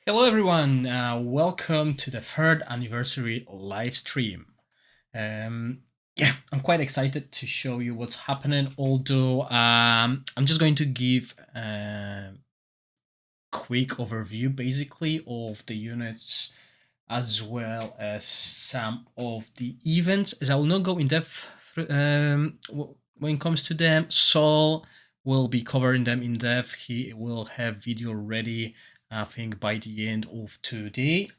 Hello, everyone. Welcome to the third anniversary live stream. Um, yeah, I'm quite excited to show you what's happening. Although I'm just going to give a quick overview, basically, of the units as well as some of the events, as I will not go in depth when it comes to them. Saul will be covering them in depth. He will have video ready, I think, by the end of today.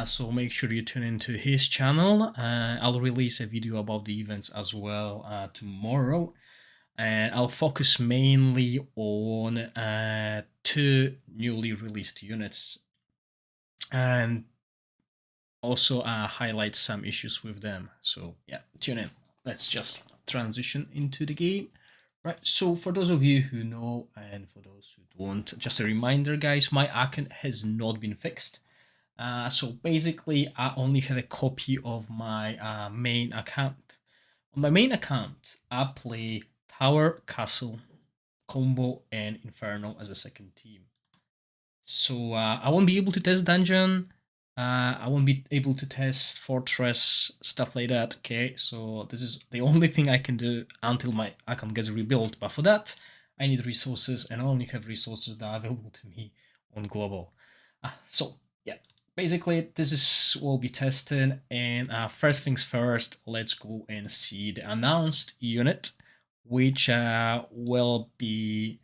So make sure you tune into his channel. I'll release a video about the events as well tomorrow. And I'll focus mainly on two newly released units and also highlight some issues with them. So yeah, tune in. Let's just transition into the game. Right, so for those of you who know and for those who don't, just a reminder, guys, my account has not been fixed. So basically, I only had a copy of my main account. On my main account, I play Tower, Castle, Combo, and Inferno as a second team. So I won't be able to test dungeon. I won't be able to test fortress, stuff like that. Okay, so this is the only thing I can do until my account gets rebuilt. But for that, I need resources, and I only have resources that are available to me on global. So yeah, basically this is what we'll be testing. And first things first, let's go and see the announced unit, which will be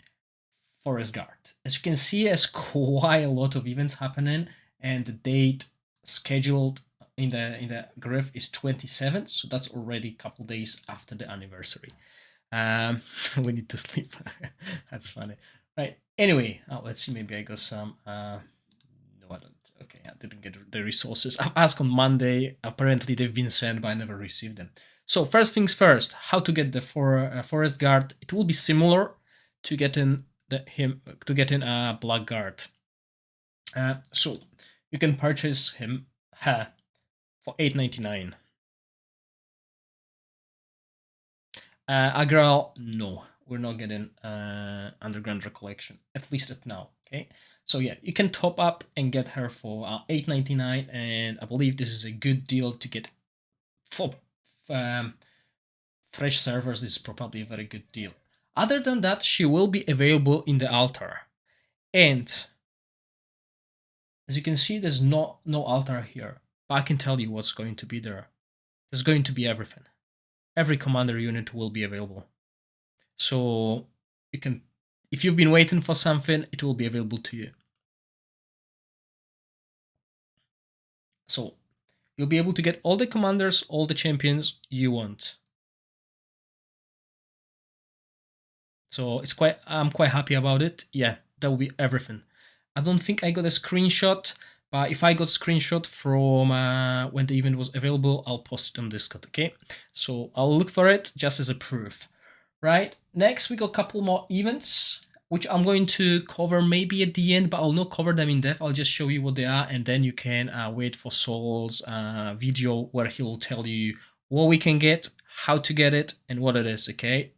Forest Guard. As you can see, there's quite a lot of events happening, and the date scheduled in the graph is 27th, so that's already a couple days after the anniversary. We need to sleep. That's funny. Right. Anyway, let's see. Maybe I got some. No, I don't. Okay, I didn't get the resources. I've asked on Monday. Apparently, they've been sent, but I never received them. So first things first. How to get the Forest Guard? It will be similar to getting a Blackguard. So you can purchase him for $8.99. Agral, no, we're not getting Underground Recollection, at least at now. Okay, so yeah, you can top up and get her for $8.99, and I believe this is a good deal to get for fresh servers. This is probably a very good deal. Other than that, she will be available in the altar, and as you can see, there's no altar here, but I can tell you what's going to be there. There's going to be everything. Every commander unit will be available. So you can, if you've been waiting for something, it will be available to you. So you'll be able to get all the commanders, all the champions you want. So I'm quite happy about it. Yeah, that will be everything. I don't think I got a screenshot, but if I got screenshot from when the event was available, I'll post it on Discord. Okay, so I'll look for it just as a proof. Right. Next, we got a couple more events, which I'm going to cover maybe at the end, but I'll not cover them in depth. I'll just show you what they are, and then you can wait for Saul's video where he'll tell you what we can get, how to get it, and what it is. Okay.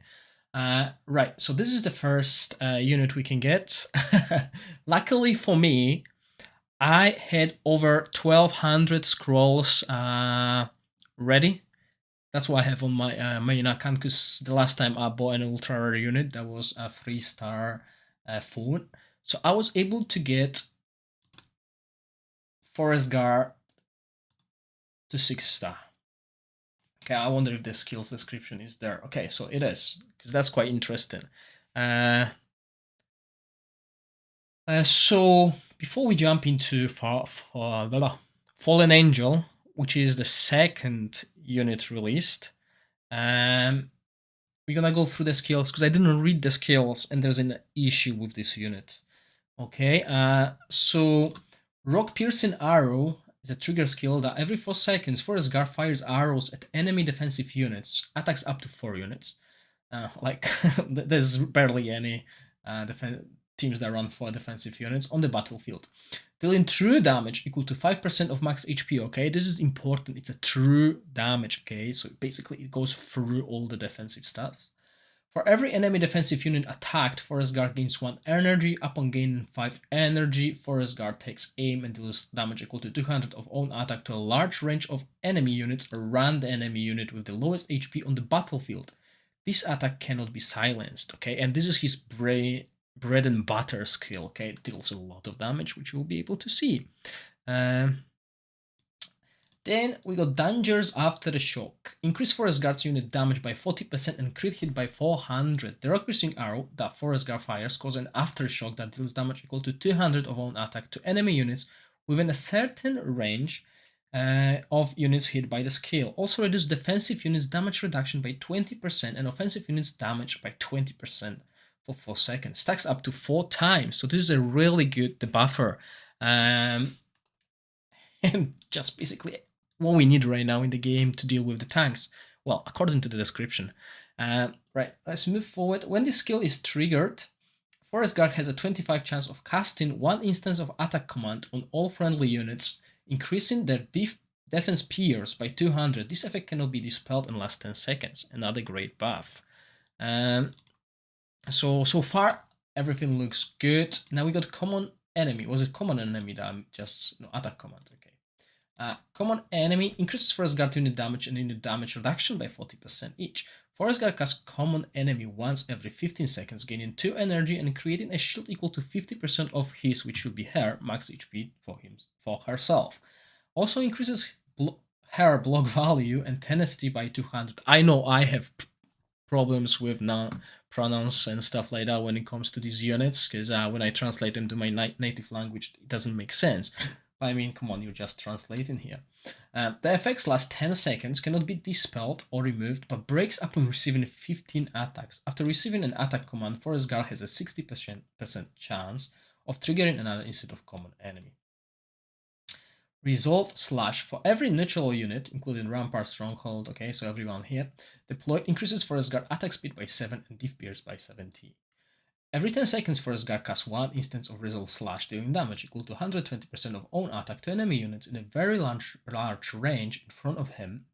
Right, so this is the first unit we can get. Luckily for me, I had over 1200 scrolls ready. That's what I have on my main account, because the last time I bought an ultra rare unit, that was a 3-star phone. So I was able to get Forest Guard to 6-star. Okay, I wonder if the skills description is there. Okay, so it is, because that's quite interesting. So before we jump into Fallen Angel, which is the second unit released, we're gonna go through the skills because I didn't read the skills and there's an issue with this unit. Okay, so Rock Piercing Arrow is a trigger skill that every 4 seconds Forest Guard fires arrows at enemy defensive units, attacks up to 4 units. Like there's barely any teams that run 4 defensive units on the battlefield. Dealing true damage equal to 5% of max HP. Okay, this is important. It's a true damage. Okay, so basically it goes through all the defensive stats. For every enemy defensive unit attacked, Forest Guard gains 1 energy. Upon gaining 5 energy, Forest Guard takes aim and deals damage equal to 200 of own attack to a large range of enemy units around the enemy unit with the lowest HP on the battlefield. This attack cannot be silenced, okay? And this is his bread and butter skill, okay? It deals a lot of damage, which you'll be able to see. Then we got Dangers After the Shock. Increase Forest Guard's unit damage by 40% and crit hit by 400. The rock piercing arrow that Forest Guard fires causes an aftershock that deals damage equal to 200 of own attack to enemy units within a certain range of units hit by the skill. Also reduce defensive units damage reduction by 20% and offensive units damage by 20% for 4 seconds. Stacks up to 4 times. So this is a really good debuffer. And just basically what we need right now in the game to deal with the tanks. Well, according to the description. Right, let's move forward. When this skill is triggered, Forest Guard has a 25 chance of casting 1 instance of attack command on all friendly units, increasing their defense peers by 200. This effect cannot be dispelled in less 10 seconds. Another great buff. So far, everything looks good. Now we got common enemy. Was it common enemy that I'm just... No, attack command. Okay. Common enemy increases Forest Guard unit damage and unit damage reduction by 40% each. Forest Guard casts common enemy once every 15 seconds, gaining 2 energy and creating a shield equal to 50% of his, which will be her max HP for herself. Also increases her block value and tenacity by 200. I know I have problems with pronouns and stuff like that when it comes to these units, because when I translate them to my native language, it doesn't make sense. I mean, come on, you're just translating here. The effects last 10 seconds, cannot be dispelled or removed, but breaks upon receiving 15 attacks. After receiving an attack command, Forest Guard has a 60% chance of triggering another instead of common enemy. Result / for every neutral unit, including Rampart, Stronghold, okay, so everyone here, deployed increases Forest Guard attack speed by 7 and div pierce by 70. Every 10 seconds, Forest Guard casts 1 instance of Result / dealing damage equal to 120% of own attack to enemy units in a very large range in front of him,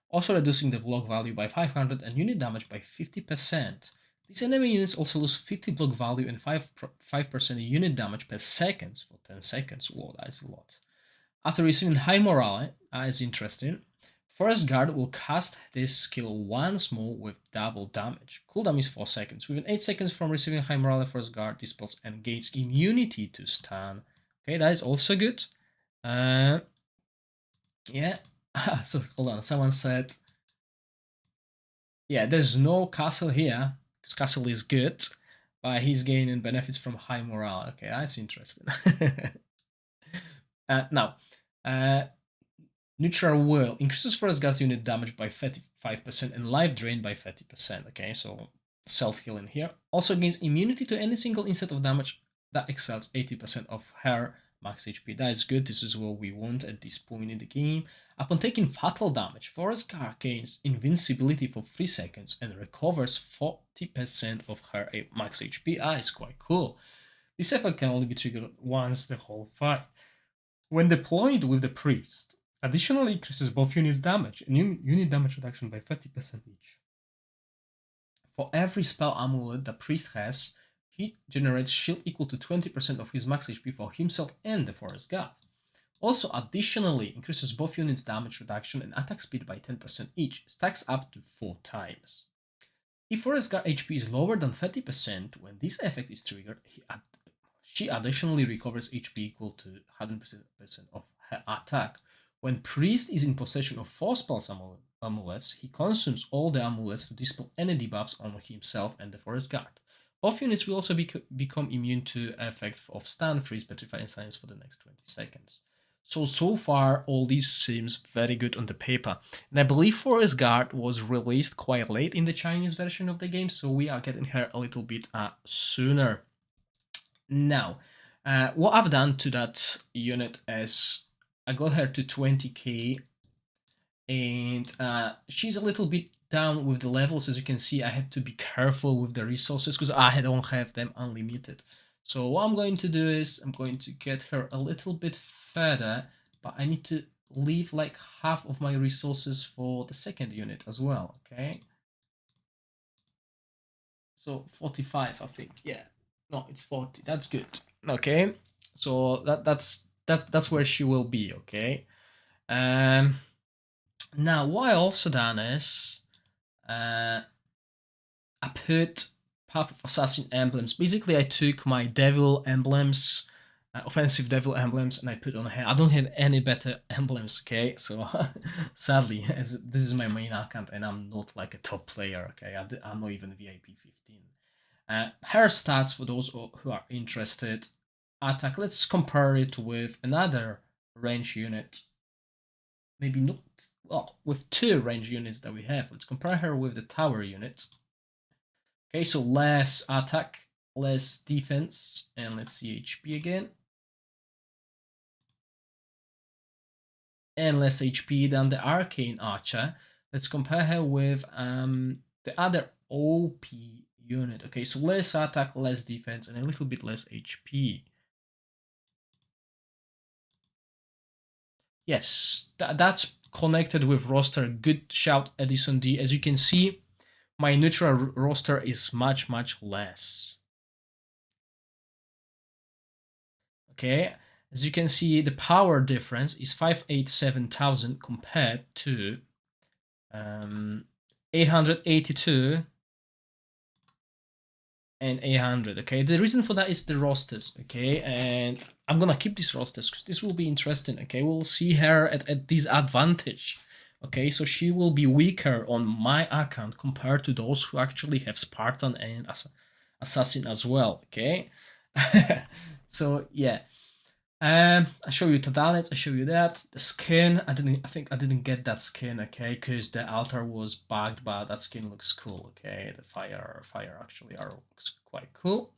also reducing the block value by 500 and unit damage by 50%. These enemy units also lose 50 block value and 5% unit damage per second for 10 seconds. Whoa, that's a lot. After receiving High Morale, is interesting. Forest Guard will cast this skill once more with double damage. Cooldown is 4 seconds. Within 8 seconds from receiving High Morale, Forest Guard dispels and gains immunity to stun. Okay, that is also good. Yeah. So hold on, someone said, yeah, there's no castle here, because castle is good, but he's gaining benefits from High Morale. Okay, that's interesting. Now, Neutral Whirl increases Forest Guard unit damage by 35% and life drain by 30%. Okay, so self-healing here. Also gains immunity to any single instant of damage that excels 80% of her max HP. That is good. This is what we want at this point in the game. Upon taking fatal damage, Forest Guard gains invincibility for 3 seconds and recovers 40% of her max HP. That is quite cool. This effect can only be triggered once the whole fight. When deployed with the Priest, additionally increases both units' damage and unit damage reduction by 30% each. For every spell amulet the Priest has, he generates shield equal to 20% of his max HP for himself and the Forest Guard. Also, additionally increases both units' damage reduction and attack speed by 10% each, stacks up to 4 times. If Forest Guard HP is lower than 30%, when this effect is triggered, she additionally recovers HP equal to 100% of her attack. When Priest is in possession of 4 spells amulets, he consumes all the amulets to dispel any debuffs on himself and the Forest Guard. Both units will also become immune to effect of stun, freeze, petrify, and silence for the next 20 seconds. So far, all this seems very good on the paper. And I believe Forest Guard was released quite late in the Chinese version of the game, so we are getting her a little bit sooner. Now, what I've done to that unit is I got her to 20k, and she's a little bit down with the levels. As you can see, I had to be careful with the resources because I don't have them unlimited. So what I'm going to do is I'm going to get her a little bit further, but I need to leave like half of my resources for the second unit as well, okay? So 45, I think. Yeah. No, it's 40. That's good. Okay. So that's where she will be. Okay. Um. Now, what I also done is, I put Path of Assassin emblems. Basically, I took my devil emblems, offensive devil emblems, and I put on here. I don't have any better emblems, okay? So, sadly, as this is my main account, and I'm not like a top player, okay? I'm not even VIP 15. Her stats, for those who are interested, attack. Let's compare it with another range unit. Maybe not. Well, with two range units that we have. Let's compare her with the tower unit. Okay, so less attack, less defense, and let's see HP again. And less HP than the Arcane Archer. Let's compare her with the other OP unit. Okay, so less attack, less defense, and a little bit less HP. Yes, that's connected with roster. Good shout, Edison D. As you can see, my neutral roster is much, much less. Okay, as you can see, the power difference is 587,000 compared to 882 and 800. Okay, the reason for that is the rosters. Okay, and I'm gonna keep these rosters because this will be interesting. Okay, we'll see her at disadvantage. Okay, so she will be weaker on my account compared to those who actually have Spartan and Assassin as well. Okay, so yeah. I show you talent. I show you that the skin. I think I didn't get that skin. Okay, because the altar was bugged, but that skin looks cool. Okay, the fire actually looks quite cool.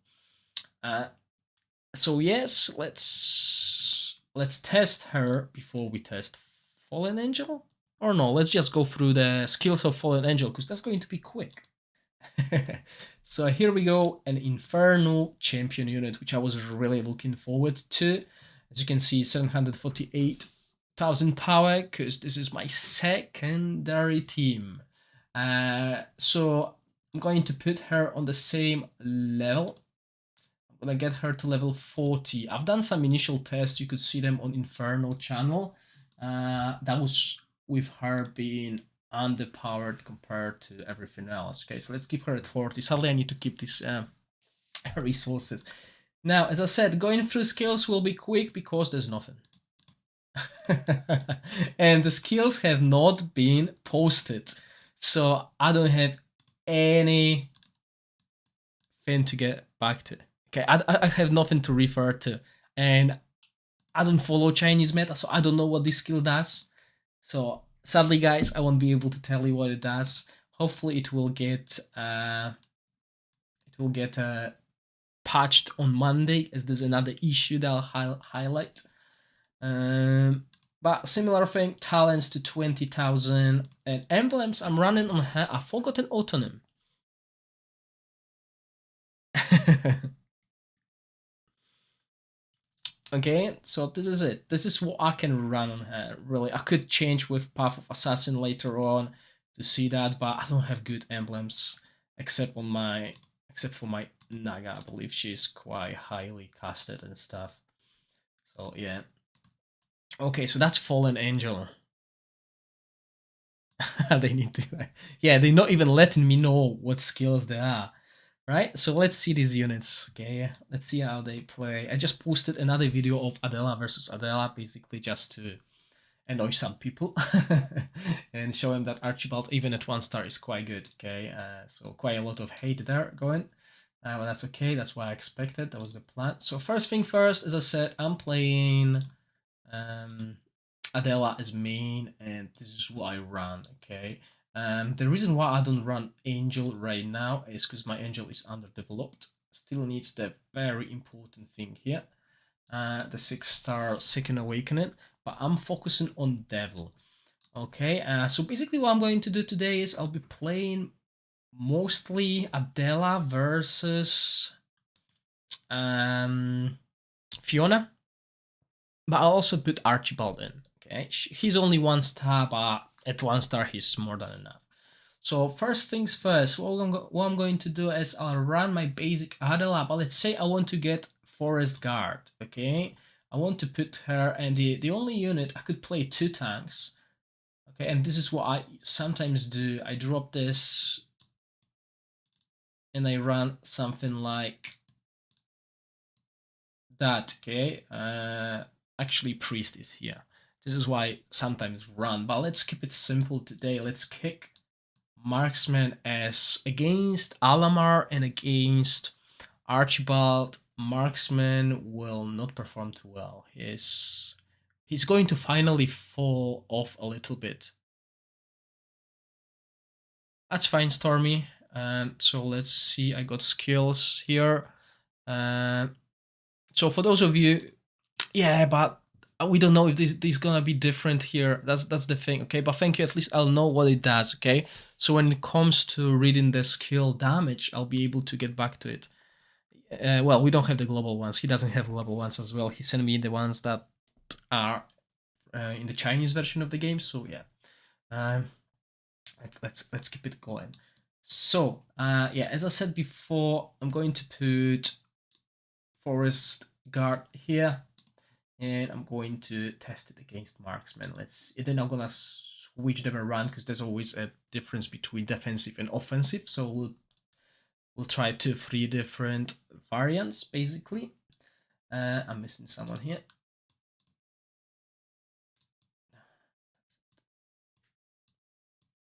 So yes, let's test her before we test Fallen Angel. Or no, let's just go through the skills of Fallen Angel because that's going to be quick. So here we go, an Inferno champion unit, which I was really looking forward to. As you can see, 748,000 power, because this is my secondary team. So I'm going to put her on the same level. I'm gonna get her to level 40. I've done some initial tests. You could see them on Inferno channel. That was with her being underpowered compared to everything else. Okay, so let's keep her at 40. Sadly, I need to keep these resources. Now, as I said, going through skills will be quick because there's nothing. And the skills have not been posted. So I don't have anything to get back to. Okay, I have nothing to refer to. And I don't follow Chinese meta, so I don't know what this skill does. So sadly, guys, I won't be able to tell you what it does. Hopefully, it will get patched on Monday, as there's another issue that I'll highlight. But similar thing, talents to 20,000 and emblems. I'm running on her. I forgot an autonym. Okay, so this is it. This is what I can run on her. Really, I could change with Path of Assassin later on to see that, but I don't have good emblems except for my Naga. I believe she's quite highly casted and stuff. So yeah. Okay, so that's Fallen Angel. They need to, yeah, they're not even letting me know what skills they are. Right, so let's see these units. Okay, let's see how they play. I just posted another video of Adela versus Adela, basically just to annoy some people and show them that Archibald, even at 1-star, is quite good. Okay, so quite a lot of hate there going. But that's okay, that's what I expected, that was the plan. So first thing first, as I said, I'm playing Adela as main, and this is what I run, okay? The reason why I don't run Angel right now is because my Angel is underdeveloped. Still needs the very important thing here, the 6-star Second Awakening, but I'm focusing on Devil. Okay, so basically what I'm going to do today is I'll be playing mostly Adela versus Fiona, but I'll also put Archibald in. Okay, he's only 1-star, but at 1-star he's more than enough. So first things first, what I'm going to do is I'll run my basic Adela, but let's say I want to get Forest Guard, okay? I want to put her, and the only unit, I could play 2 tanks, okay? And this is what I sometimes do. I drop this, and I run something like that, okay? Actually, Priest is here. This is why I sometimes run, but let's keep it simple today. Let's kick Marksman as against Alamar and against Archibald. Marksman will not perform too well. He's going to finally fall off a little bit. That's fine, Stormy. So let's see. I got skills here. So for those of you, yeah, but we don't know if this gonna be different here. That's the thing, okay? But thank you. At least I'll know what it does, okay? So when it comes to reading the skill damage, I'll be able to get back to it. Well, we don't have the global ones. He doesn't have global ones as well. He sent me the ones that are in the Chinese version of the game. So yeah, let's keep it going. So yeah, as I said before, I'm going to put Forest Guard here, and I'm going to test it against Marksman. Then I'm gonna switch them around because there's always a difference between defensive and offensive. So we'll try 2-3 different variants basically. I'm missing someone here.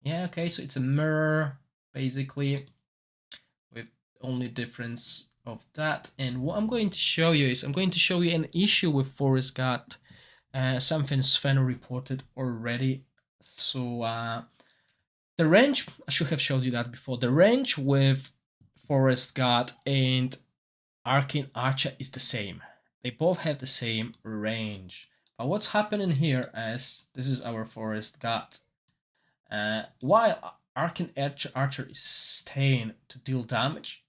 Yeah, okay, so it's a mirror basically with only difference of that. And what I'm going to show you is I'm going to show you an issue with Forest Guard. Something Sven reported already. So the range, I should have showed you that before. The range with Forest Guard and Arcane Archer is the same. They both have the same range. But what's happening here is this is our Forest Guard. While Arcane Archer is staying to deal damage,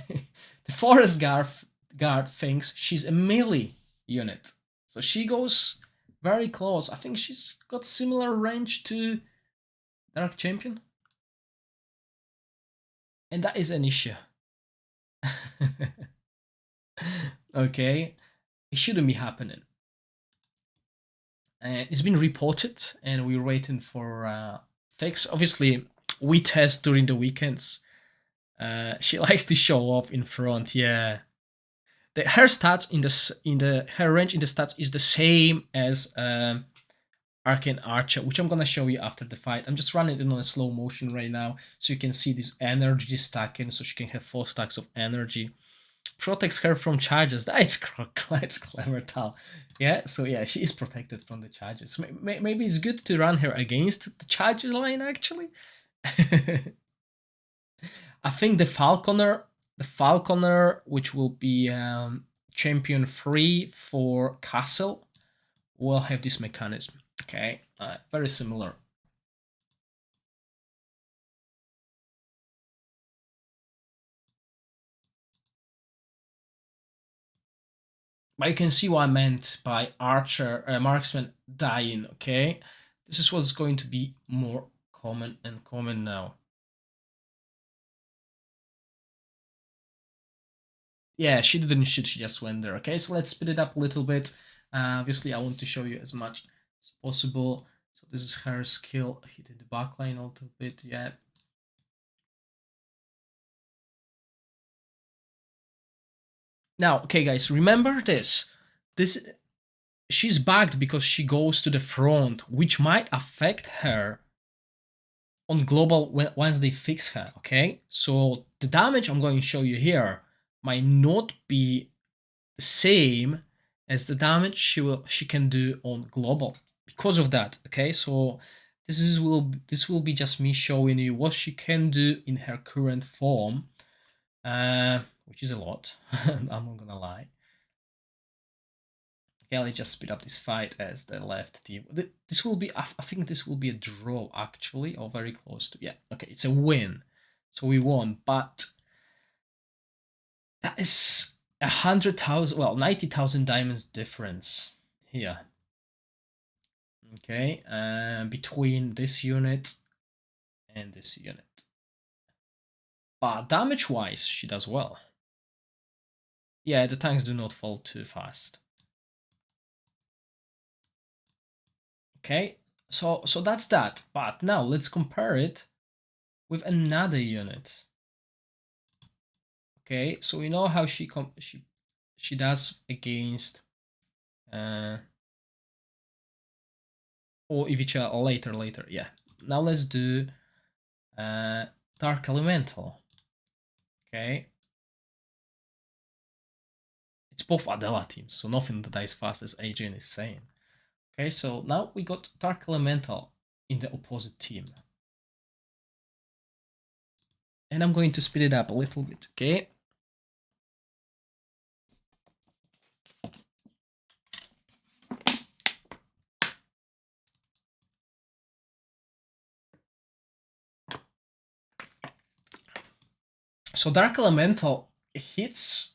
the Forest Guard thinks she's a melee unit. So she goes very close. I think she's got similar range to Dark Champion. And that is an issue. Okay, it shouldn't be happening. And it's been reported, and we're waiting for fix. Obviously, we test during the weekends. She likes to show off in front. Yeah, her stats her range in the stats is the same as Arcane Archer, which I'm gonna show you after the fight. I'm just running it on a slow motion right now, so you can see this energy stacking, so she can have 4 stacks of energy. Protects her from charges. That's clever, Tal. Yeah, so yeah, she is protected from the charges. Maybe it's good to run her against the charges line, actually. I think the Falconer, which will be champion 3 for Castle, will have this mechanism. Okay, very similar. But you can see what I meant by marksman dying, okay? This is what's going to be more common now. Yeah, she didn't shoot, she just went there, okay? So let's speed it up a little bit. Obviously, I want to show you as much as possible. So this is her skill, hitting the backline a little bit, yeah. Now, okay, guys, remember this. She's backed because she goes to the front, which might affect her on global once they fix her, okay? So the damage I'm going to show you here might not be the same as the damage she can do on global because of that, okay? So this will be just me showing you what she can do in her current form, which is a lot. I'm not gonna lie. Okay, let's just speed up this fight as the left team. This will be, I think this will be a draw actually, or very close to. Yeah, okay, it's a win, so we won. But that is 100,000, well, 90,000 diamonds difference here. Okay, between this unit and this unit. But damage-wise, she does well. Yeah, the tanks do not fall too fast. Okay, so that's that. But now let's compare it with another unit. Okay, so we know how she does against or Ivica later. Yeah. Now let's do Dark Elemental. Okay. It's both Adela teams, so nothing dies fast as Adrian is saying. Okay, so now we got Dark Elemental in the opposite team. And I'm going to speed it up a little bit, okay? So Dark Elemental hits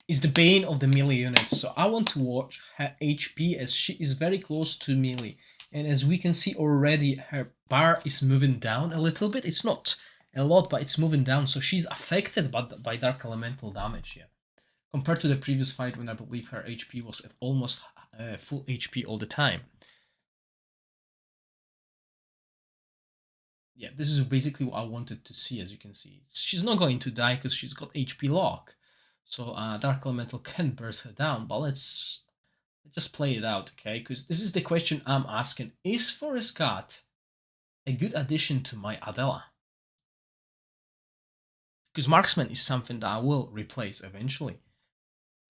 is the bane of the melee units. So I want to watch her HP as she is very close to melee. And as we can see already, her bar is moving down a little bit. It's not a lot, but it's moving down. So she's affected by Dark Elemental damage here. Compared to the previous fight when I believe her HP was at almost full HP all the time. Yeah, this is basically what I wanted to see, as you can see. She's not going to die because she's got HP lock. So Dark Elemental can burst her down, but let's just play it out, okay? Because this is the question I'm asking. Is Forest Guard a good addition to my Adela? Because Marksman is something that I will replace eventually.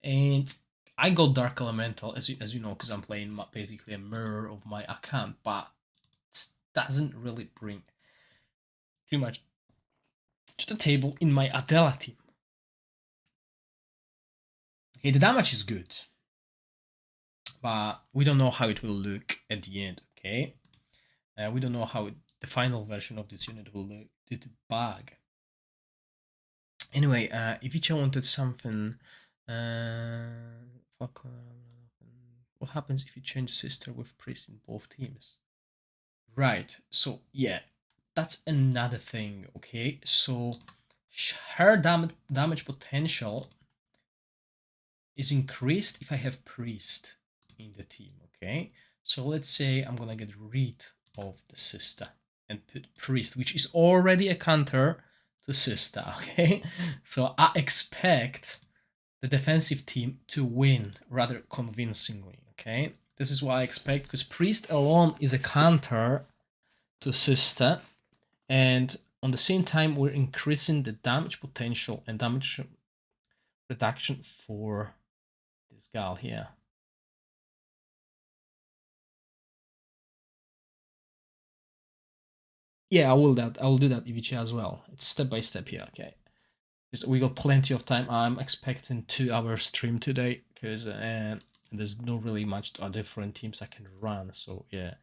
And I got Dark Elemental, as you know, because I'm playing basically a mirror of my account, but it doesn't really bring too much to the table in my Adela team. Okay, the damage is good, but we don't know how it will look at the end, okay? We don't know how the final version of this unit will look due to bug. Anyway, Ivica wanted something. What happens if you change sister with priest in both teams? Right, so yeah, that's another thing, okay? So her damage potential is increased if I have priest in the team, okay? So let's say I'm gonna get rid of the sister and put priest, which is already a counter to sister, okay? So I expect the defensive team to win rather convincingly, okay? This is what I expect because priest alone is a counter to sister, and on the same time we're increasing the damage potential and damage reduction for this gal here. Yeah, I will do that Ivica as well. It's step by step here, okay? Because we got plenty of time. I'm expecting 2 hour stream today because there's no really much different teams I can run. So yeah.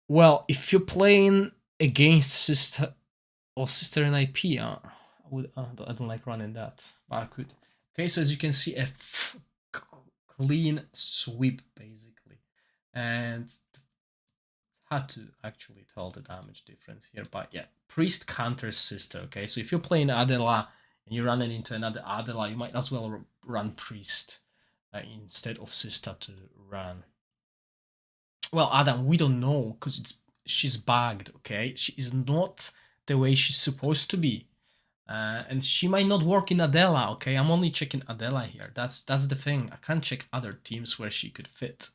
Well, if you're playing against sister or sister and IP, I don't like running that, but I could. Okay, so as you can see, clean sweep basically, and hard to actually tell the damage difference here, but yeah, priest counters sister. Okay, so if you're playing Adela and you're running into another Adela, you might as well run priest instead of sister to run. Well, Adam, we don't know because she's bugged. Okay, she is not the way she's supposed to be. And she might not work in Adela, okay? I'm only checking Adela here. That's the thing. I can't check other teams where she could fit.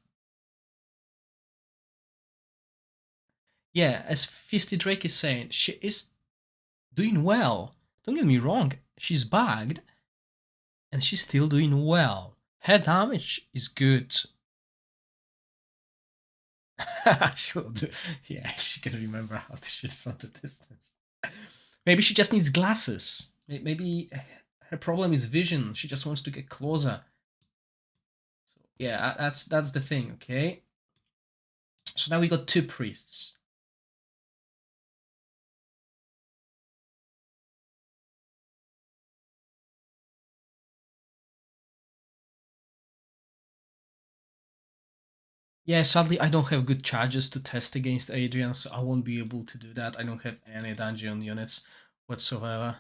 Yeah, as Fisty Drake is saying, she is doing well. Don't get me wrong, she's bugged, and she's still doing well. Her damage is good. Yeah, she can remember how to shoot from the distance. Maybe she just needs glasses. Maybe her problem is vision. She just wants to get closer. So yeah, that's the thing. Okay. So now we got 2 priests. Yeah, sadly, I don't have good charges to test against Adrian, so I won't be able to do that. I don't have any dungeon units whatsoever.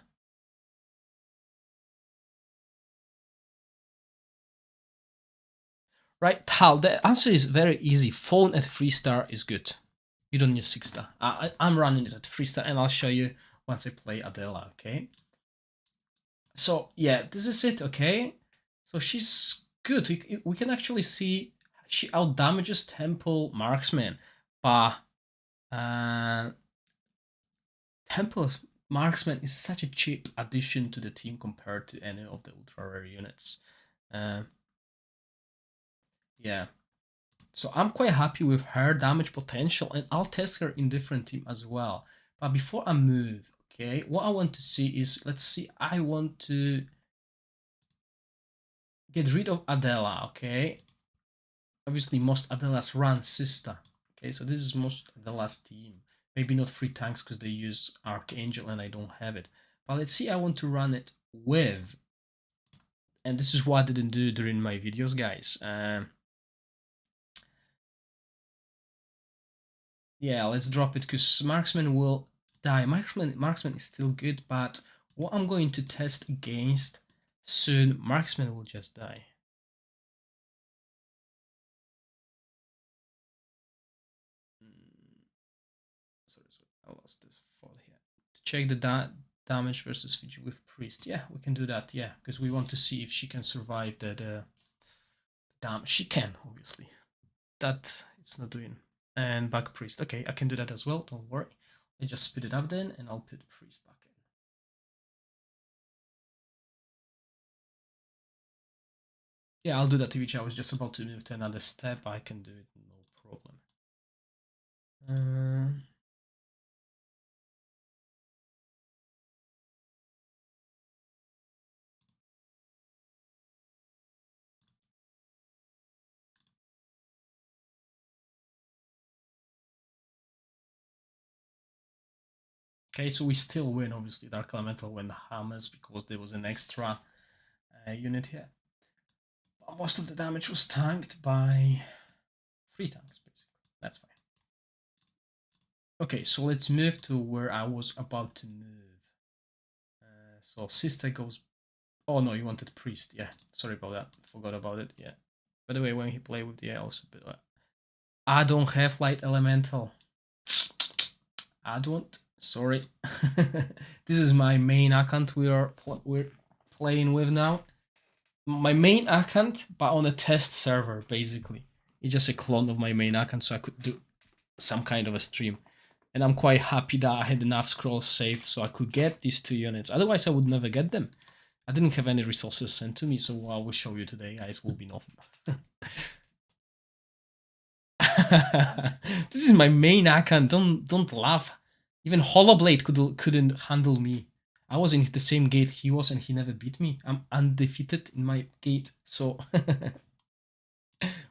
Right, Tal, the answer is very easy. Phone at 3-star is good. You don't need 6-star. I'm running it at 3-star, and I'll show you once I play Adela, okay? So, yeah, this is it, okay? So she's good. We can actually see she outdamages Temple Marksman, but uh, Temple Marksman is such a cheap addition to the team compared to any of the ultra rare units. Uh, yeah. So I'm quite happy with her damage potential, and I'll test her in different team as well. But before I move, okay, what I want to see is, let's see, I want to get rid of Adela, okay? Obviously, most Adelas run Sister. Okay, so this is most Adela's team. Maybe not 3 tanks because they use Archangel and I don't have it. But let's see, I want to run it with, and this is what I didn't do during my videos, guys. Yeah, let's drop it because Marksman will die. Marksman is still good, but what I'm going to test against soon, Marksman will just die. Sorry, I lost this fall here. To check the damage versus Fiji with Priest. Yeah, we can do that. Yeah, because we want to see if she can survive the damage. She can, obviously. That it's not doing. And back Priest. Okay, I can do that as well. Don't worry. I just speed it up then, and I'll put Priest back in. Yeah, I'll do that, TVG. I was just about to move to another step. I can do it, no problem. Uh, okay, so we still win, obviously. Dark Elemental win the Hammers because there was an extra unit here. But most of the damage was tanked by 3 tanks, basically. That's fine. Okay, so let's move to where I was about to move. So Sister goes. Oh no, you wanted Priest. Yeah, sorry about that. Forgot about it. Yeah. By the way, when he played with the elves, I don't have Light Elemental. I don't. Sorry. This is my main account we're playing with now. My main account, but on a test server, basically. It's just a clone of my main account, so I could do some kind of a stream. And I'm quite happy that I had enough scrolls saved so I could get these 2 units. Otherwise, I would never get them. I didn't have any resources sent to me, so what I will show you today, guys, will be nothing. This is my main account. Don't laugh. Even Hollowblade couldn't handle me. I was in the same gate he was, and he never beat me. I'm undefeated in my gate, so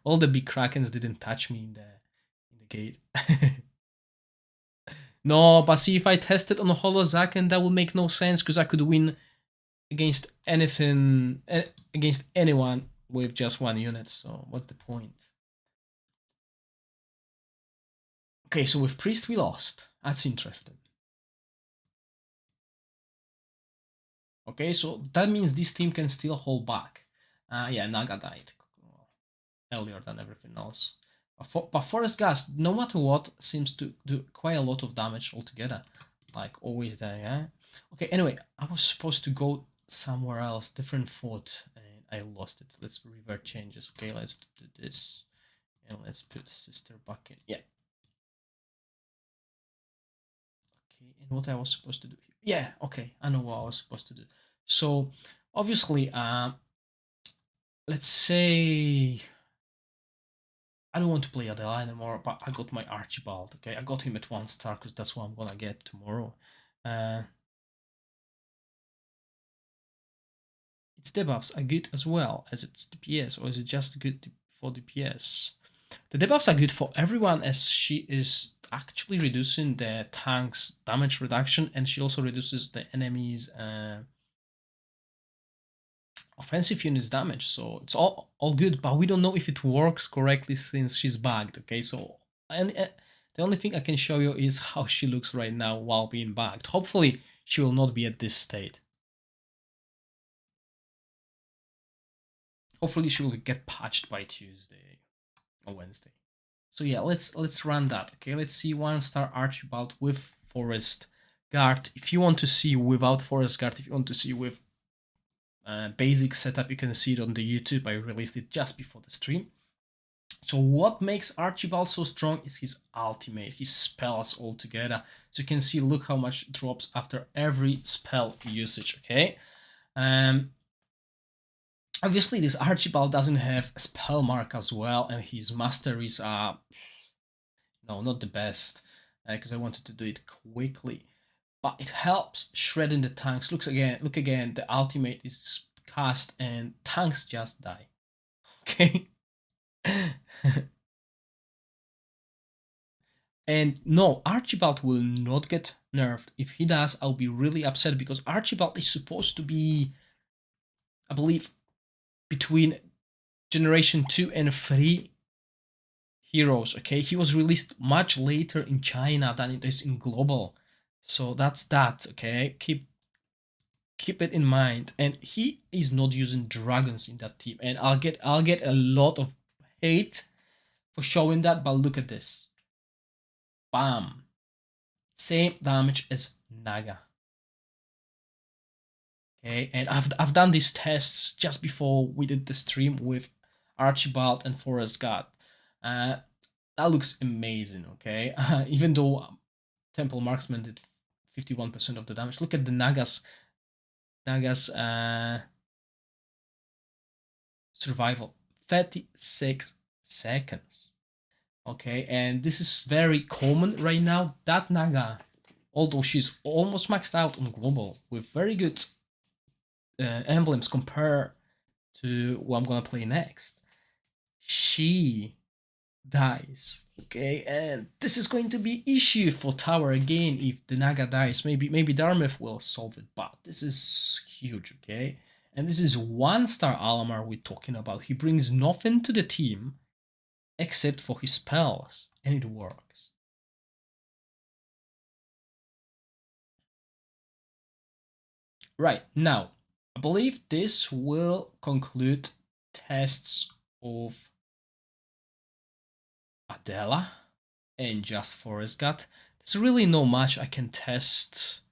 all the big krakens didn't touch me in the gate. No, but see, if I tested on a Holozaken, that would make no sense because I could win against anything, against anyone with just 1 unit. So what's the point? Okay, so with Priest we lost. That's interesting. Okay, so that means this team can still hold back. Yeah, Naga died earlier than everything else. But Forest Gas, no matter what, seems to do quite a lot of damage altogether. Like always there, yeah? Okay, anyway, I was supposed to go somewhere else, different fort, and I lost it. Let's revert changes. Okay, let's do this. And let's put Sister back in. Yeah. Okay, and what I was supposed to do here. Yeah, okay, I know what I was supposed to do. So, obviously, let's say I don't want to play Adela anymore, but I got my Archibald. Okay, I got him at 1-star because that's what I'm gonna get tomorrow. Its debuffs are good as well as its DPS, or is it just good for DPS? The debuffs are good for everyone as she is actually reducing the tank's damage reduction, and she also reduces the enemy's offensive units damage, so it's all good. But we don't know if it works correctly since she's bugged. Okay, so and the only thing I can show you is how she looks right now while being bugged. Hopefully, she will not be at this state. Hopefully, she will get patched by Tuesday or Wednesday. So yeah, let's run that. Okay, let's see 1-star Archibald with Forest Guard. If you want to see without Forest Guard, if you want to see with basic setup, you can see it on the YouTube. I released it just before the stream. So what makes Archibald so strong is his ultimate, his spells all together. So you can see, look how much drops after every spell usage, okay? Obviously this Archibald doesn't have a spell mark as well, and his masteries are, no, not the best, because I wanted to do it quickly. But it helps shredding the tanks. Look again, the ultimate is cast and tanks just die. Okay? And no, Archibald will not get nerfed. If he does, I'll be really upset because Archibald is supposed to be, I believe, between generation 2 and 3 heroes, okay? He was released much later in China than it is in global. So that's that, okay? Keep it in mind. And he is not using dragons in that team. And I'll get a lot of hate for showing that, but look at this. Bam. Same damage as Naga. Okay, and I've done these tests just before we did the stream with Archibald and Forest God. That looks amazing, okay? Even though Temple Marksman did 51% of the damage. Look at the Naga's survival, 36 seconds. Okay, and this is very common right now. That Naga, although she's almost maxed out on global with very good emblems compared to what I'm gonna play next, she dies. Okay, and this is going to be issue for tower again if the Naga dies. Maybe Darmith will solve it, but this is huge. Okay, and this is 1-star Alamar we're talking about. He brings nothing to the team except for his spells, and it works. Right, now, I believe this will conclude tests of Adela and just Forest God. There's really no much I can test.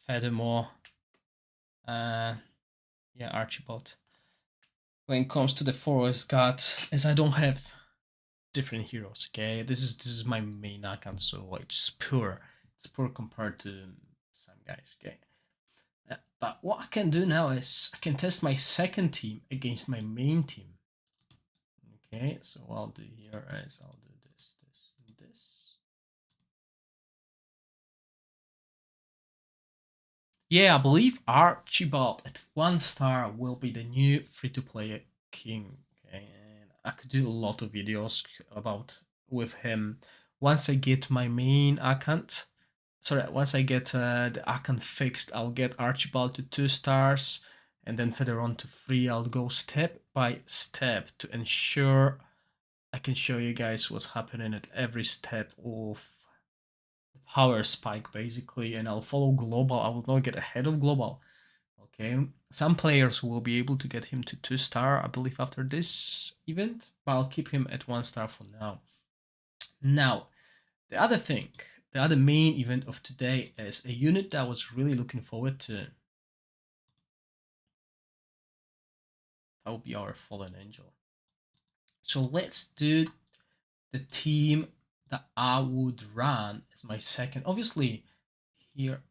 Furthermore, yeah, Archibald. When it comes to the Forest God, as I don't have different heroes, okay? This is my main account, so it's poor. It's poor compared to some guys, okay? But what I can do now is I can test my second team against my main team. Okay, so what I'll do here is I'll do this, and this. Yeah, I believe Archibald at 1-star will be the new free-to-play king. Okay, and I could do a lot of videos about with him once I get my main account. Sorry, once I get the account fixed, I'll get Archibald to 2 stars, and then further on to 3. I'll go step by step to ensure I can show you guys what's happening at every step of the power spike, basically, and I'll follow global. I will not get ahead of global. Okay, some players will be able to get him to 2-star, I believe, after this event, but I'll keep him at 1-star for now. Now, the other thing, the other main event of today is a unit that I was really looking forward to. That will be our Fallen Angel. So let's do the team that I would run as my second. Obviously, here.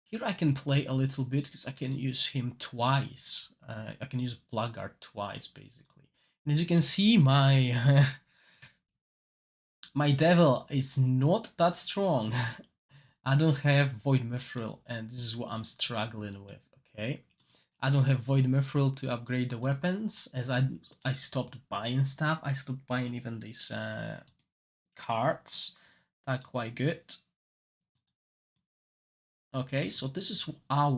Here I can play a little bit because I can use him twice. I can use Blackguard twice, basically. And as you can see, my my devil is not that strong. I don't have Void Mithril, and this is what I'm struggling with, okay? I don't have Void Mithril to upgrade the weapons, as I stopped buying stuff. I stopped buying even these cards. They're quite good. Okay, so this is what I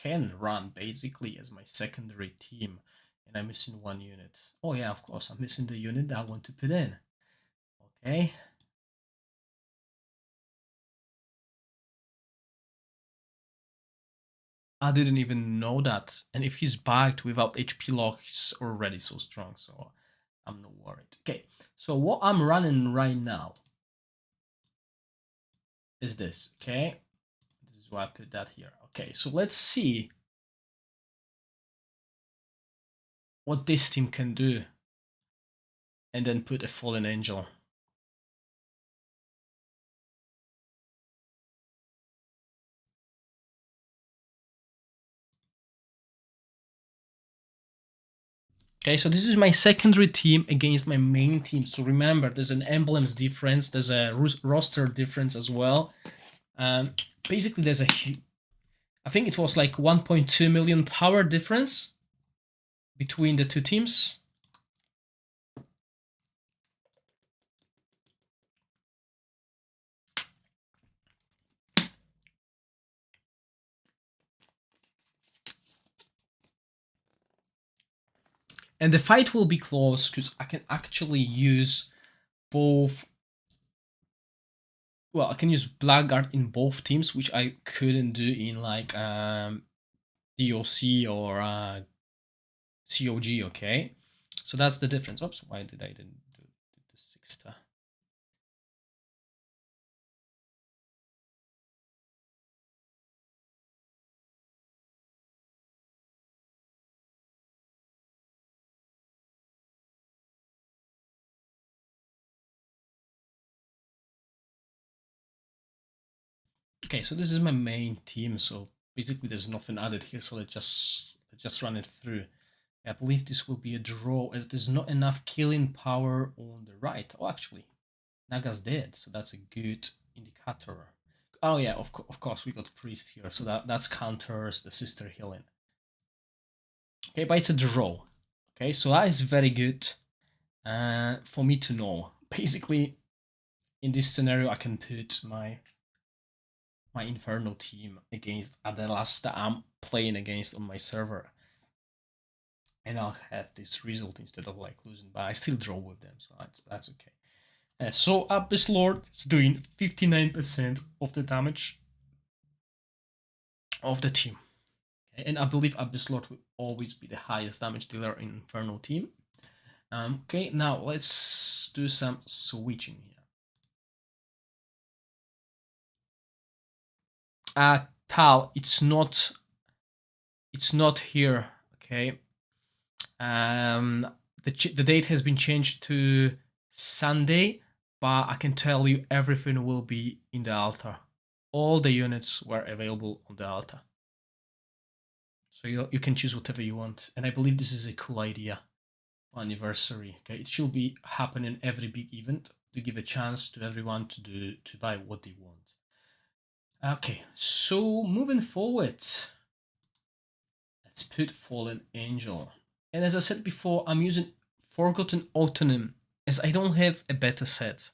can run basically as my secondary team, and I'm missing one unit. Oh yeah, of course, I'm missing the unit that I want to put in. Okay. I didn't even know that. And if he's backed without HP lock, he's already so strong, so I'm not worried. Okay, so what I'm running right now is this, okay? This is why I put that here. Okay, so let's see what this team can do. And then put a fallen angel. Okay, so this is my secondary team against my main team. So remember, there's an emblems difference, there's a roster difference as well. Basically, there's I think it was like 1.2 million power difference between the two teams. And the fight will be close because I can actually use both. Well, I can use Blackguard in both teams, which I couldn't do in like DOC or COG. Okay, so that's the difference. Oops, why did I didn't do the 6-star? Okay, so this is my main team. So basically, there's nothing added here. So let's run it through. I believe this will be a draw, as there's not enough killing power on the right. Oh, actually, Naga's dead, so that's a good indicator. Oh yeah, of course we got priest here, so that's counters the sister healing. Okay, but it's a draw. Okay, so that is very good for me to know. Basically, in this scenario, I can put my Inferno team against Adela's that I'm playing against on my server. And I'll have this result instead of like losing, but I still draw with them, so that's okay. So Abyss Lord is doing 59% of the damage of the team. Okay, and I believe Abyss Lord will always be the highest damage dealer in Inferno team. Okay, now let's do some switching here. Tal, it's not here. Okay. The date has been changed to Sunday, but I can tell you everything will be in the altar. All the units were available on the altar. So you can choose whatever you want. And I believe this is a cool idea for anniversary. Okay, it should be happening every big event to give a chance to everyone to buy what they want. Okay, so moving forward, let's put Fallen Angel. And as I said before, I'm using Forgotten Autonym as I don't have a better set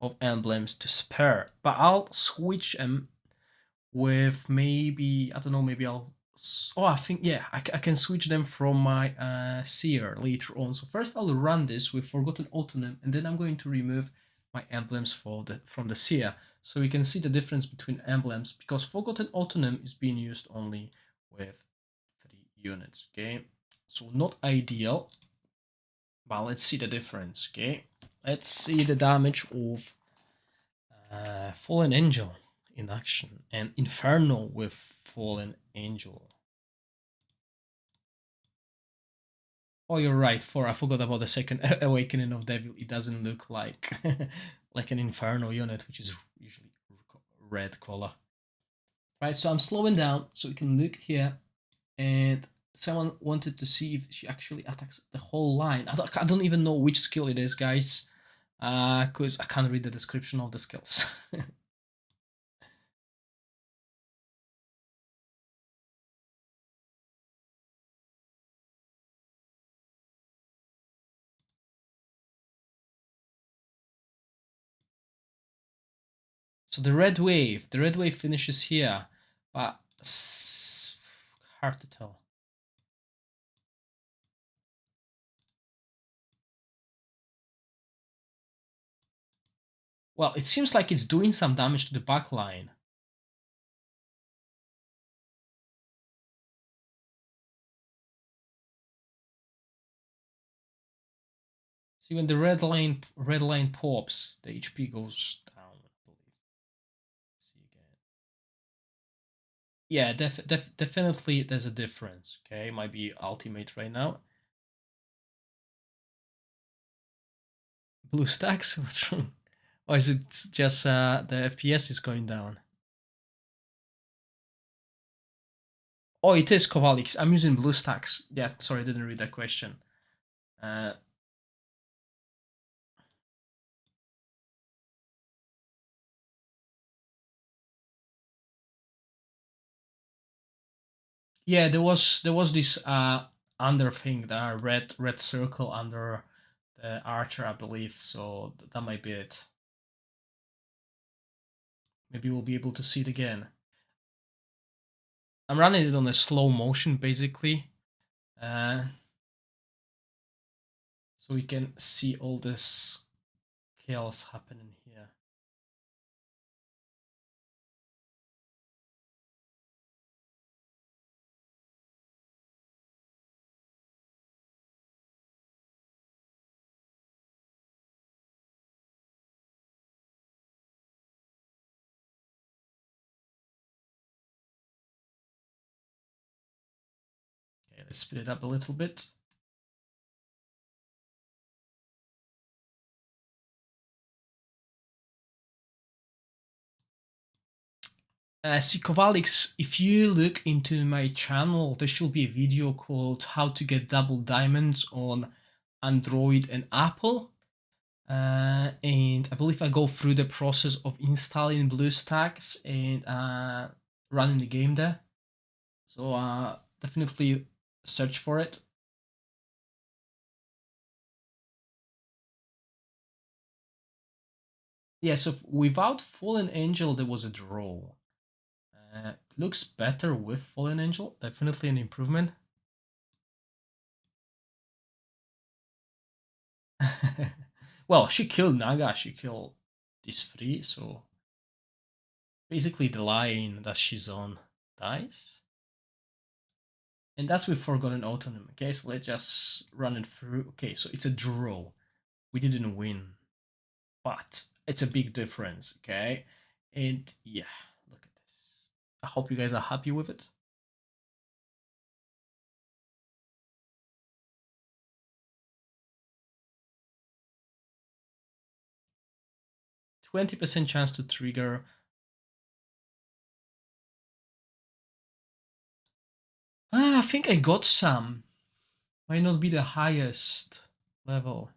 of emblems to spare. But I'll switch them with maybe, I don't know, maybe I'll. Oh, I think, yeah, I can switch them from my Seer later on. So first I'll run this with Forgotten Autonym, and then I'm going to remove my emblems from the Seer. So we can see the difference between emblems, because Forgotten Autonym is being used only with 3 units, okay? So not ideal, but let's see the difference, okay? Let's see the damage of Fallen Angel in action and Inferno with Fallen Angel. Oh, you're right. I forgot about the second Awakening of Devil. It doesn't look like like an Inferno unit, which is usually red color. Right, so I'm slowing down so we can look here, and someone wanted to see if she actually attacks the whole line. I don't even know which skill it is, guys, because I can't read the description of the skills. So the red wave finishes here, but hard to tell. Well, it seems like it's doing some damage to the back line. See, when the red line pops, the HP goes down, I believe. See again. Yeah, definitely there's a difference. Okay, might be ultimate right now. Blue stacks? What's wrong? Or is it just the FPS is going down? Oh, it is Kovalix. I'm using blue stacks. Yeah, sorry, I didn't read that question. Uh, yeah, there was this under thing, the red circle under the archer, I believe. So that might be it. Maybe we'll be able to see it again. I'm running it on a slow motion, basically, so we can see all this chaos happening here. Okay, let's speed it up a little bit. See, Kovalix, if you look into my channel, there should be a video called How to Get Double Diamonds on Android and Apple. And I believe I go through the process of installing BlueStacks and running the game there. So definitely search for it. Yeah, so without Fallen Angel, there was a draw. Looks better with Fallen Angel, definitely an improvement. Well, she killed Naga, she killed these three, so basically the line that she's on dies. And that's with Forgotten Autumn. Okay, so let's just run it through. Okay, so it's a draw. We didn't win, but it's a big difference, okay? And yeah, look at this. I hope you guys are happy with it. 20% chance to trigger. I think I got some. Might not be the highest level.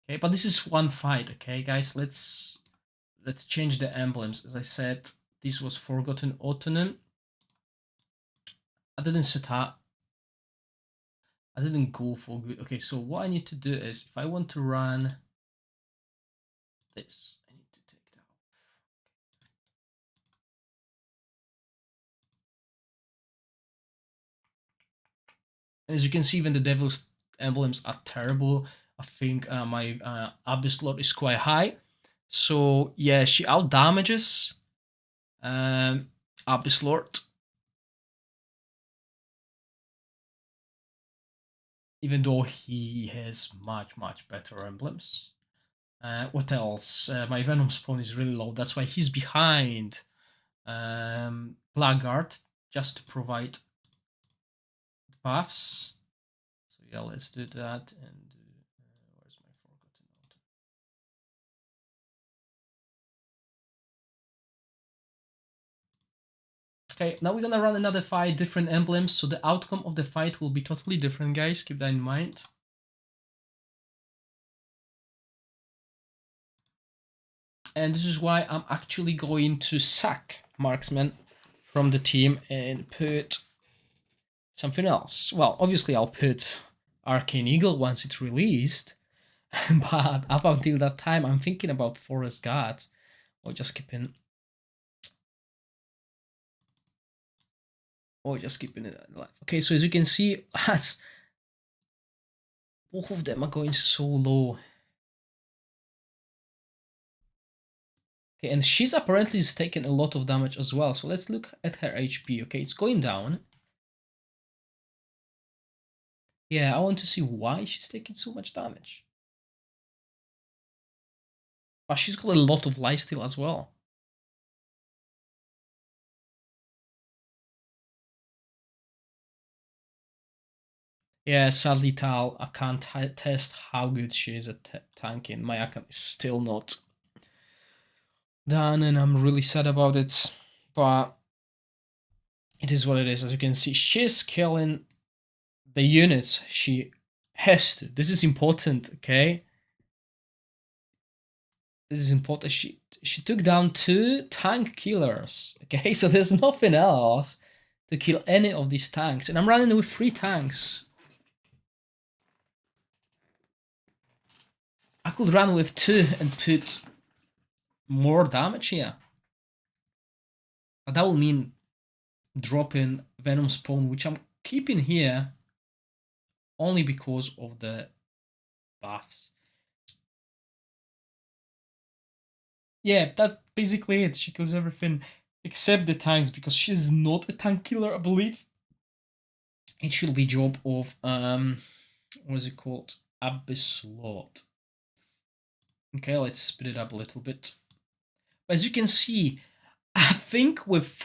Okay, but this is one fight, okay, guys? Let's change the emblems. As I said, this was Forgotten Autumn. I didn't set up. I didn't go for good. Okay, so what I need to do is, if I want to run this, I need to take that off. And as you can see, even the Devil's emblems are terrible. I think my Abyss Lord is quite high. So yeah, she out damages Abyss Lord. Even though he has much better emblems. What else? My Venom spawn is really low. That's why he's behind Blackguard, just to provide buffs. So yeah, let's do that. And where's my Forgotten Autumn? Okay, now we're gonna run another fight, different emblems. So the outcome of the fight will be totally different, guys. Keep that in mind. And this is why I'm actually going to sack Marksman from the team and put something else. Well, obviously I'll put Arcane Eagle once it's released, but up until that time I'm thinking about Forest God. or just keeping it alive. Okay, so as you can see, both of them are going so low. Okay, and she's apparently is taking a lot of damage as well. So let's look at her HP. Okay, it's going down. Yeah, I want to see why she's taking so much damage. But she's got a lot of lifesteal as well. Yeah, sadly, Tal, I can't test how good she is at tanking. My account is still not done, and I'm really sad about it. But it is what it is. As you can see, she's killing the units she has to. This is important, okay? This is important. She took down 2 tank killers, okay? So there's nothing else to kill any of these tanks. And I'm running with 3 tanks. I could run with 2 and put more damage here. But that will mean dropping Venom Spawn, which I'm keeping here only because of the buffs. Yeah, that's basically it. She kills everything except the tanks because she's not a tank killer, I believe. It should be job of what is it called? Abyss Lord. Okay, let's speed it up a little bit. As you can see, I think with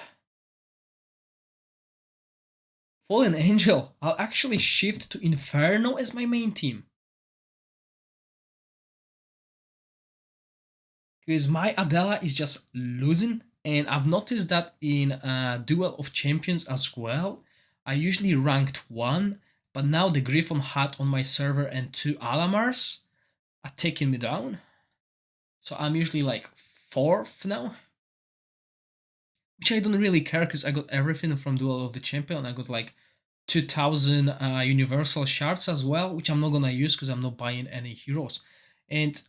Fallen Angel, I'll actually shift to Inferno as my main team. Because my Adela is just losing, and I've noticed that in Duel of Champions as well. I usually ranked 1, but now the Griffon hat on my server and 2 Alamars are taking me down. So I'm usually like 4th now. Which I don't really care because I got everything from Duel of the Champion. I got like 2000 universal shards as well, which I'm not gonna use because I'm not buying any heroes. And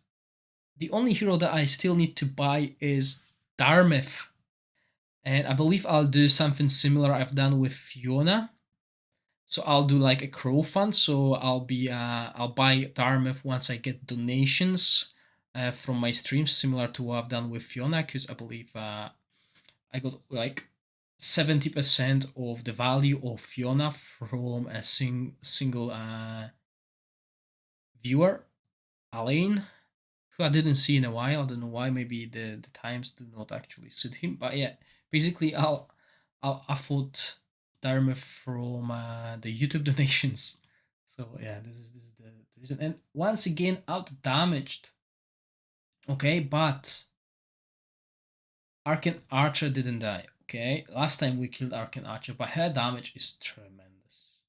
the only hero that I still need to buy is Darmith. And I believe I'll do something similar I've done with Fiona. So I'll do like a crow fund. So I'll buy Darmith once I get donations from my streams, similar to what I've done with Fiona, because I believe I got like 70% of the value of Fiona from a single viewer, Alain, who I didn't see in a while. I don't know why. Maybe the times do not actually suit him. But yeah, basically I'll afford Dharma from the YouTube donations. So yeah, this is the reason. And once again, out damaged. Okay, but Arcane Archer didn't die. Okay, last time we killed Arcane Archer, but her damage is tremendous.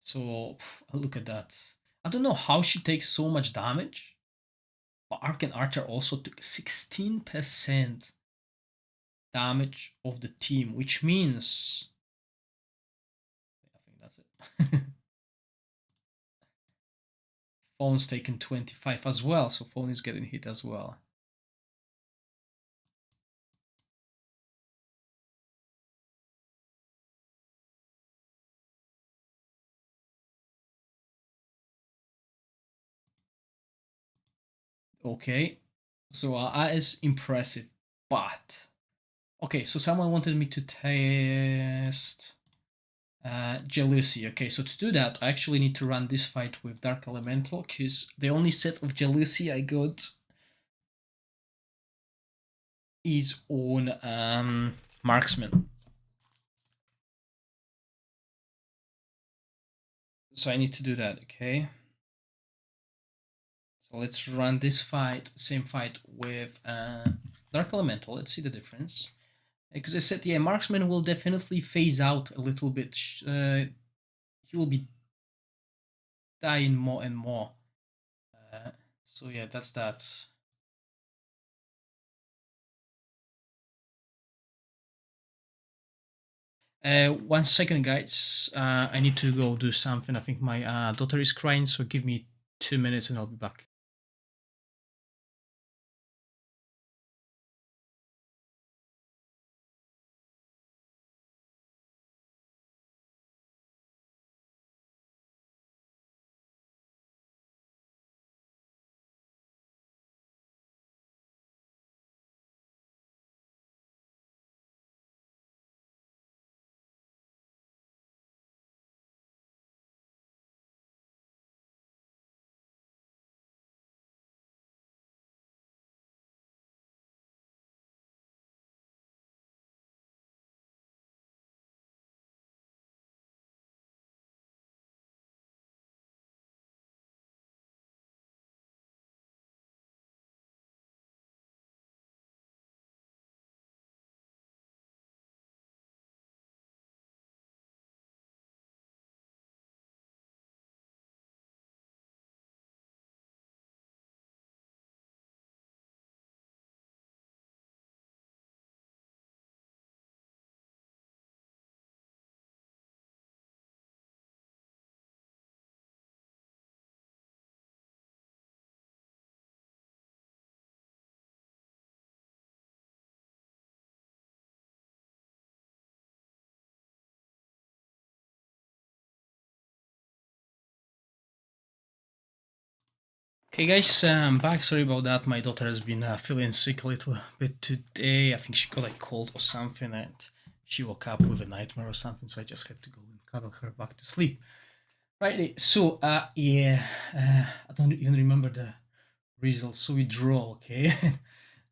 So look at that. I don't know how she takes so much damage, but Arcane Archer also took 16% damage of the team, which means I think that's it. Phone's taken 25 as well, so Phone is getting hit as well. Okay, so that is impressive, but okay, so someone wanted me to test Jealousy. Okay, so to do that, I actually need to run this fight with Dark Elemental, because the only set of Jealousy I got is on Marksman. So I need to do that, okay? So let's run this fight, same fight with Dark Elemental. Let's see the difference. Because I said, yeah, Marksman will definitely phase out a little bit. He will be dying more and more. So yeah, that's that. One second, guys. I need to go do something. I think my daughter is crying, so give me 2 minutes and I'll be back. Okay, guys, I'm back. Sorry about that. My daughter has been feeling sick a little bit today. I think she got a cold or something, and she woke up with a nightmare or something. So I just had to go and cuddle her back to sleep. Right. So, yeah, I don't even remember the result. So we draw. Okay,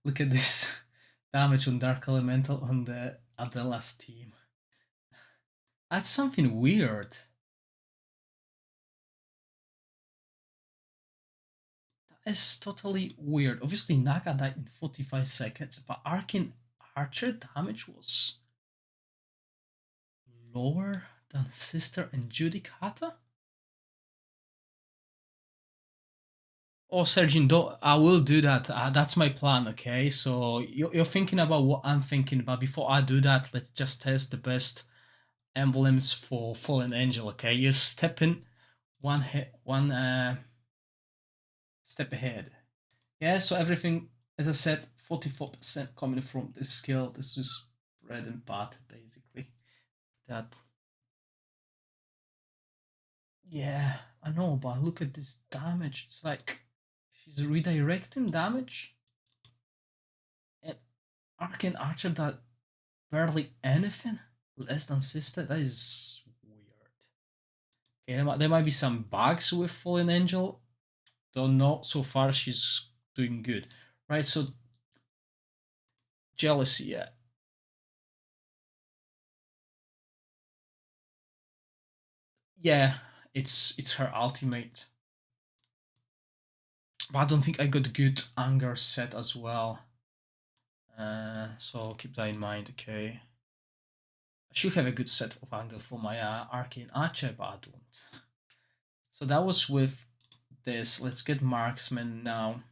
look at this damage on Dark Elemental on the Adela's team. That's something weird. Is totally weird. Obviously, Naga died in 45 seconds, but Arcane Archer damage was lower than Sister and Judicata? Oh, Sergin, I will do that. That's my plan, okay? So you're thinking about what I'm thinking, but before I do that, let's just test the best emblems for Fallen Angel, okay? You step in one step ahead. Yeah, so everything, as I said, 44% coming from this skill. This is bread and butter, basically. That. Yeah, I know, but look at this damage. It's like she's redirecting damage. And Arcane Archer that barely anything less than Sister. That is weird. Okay, there might be some bugs with Fallen Angel. Don't know. So far, she's doing good. Right, so jealousy, yeah. Yeah, it's her ultimate. But I don't think I got good anger set as well. So keep that in mind, okay? I should have a good set of anger for my Arcane Archer, but I don't. So that was with this. Let's get Marksman now.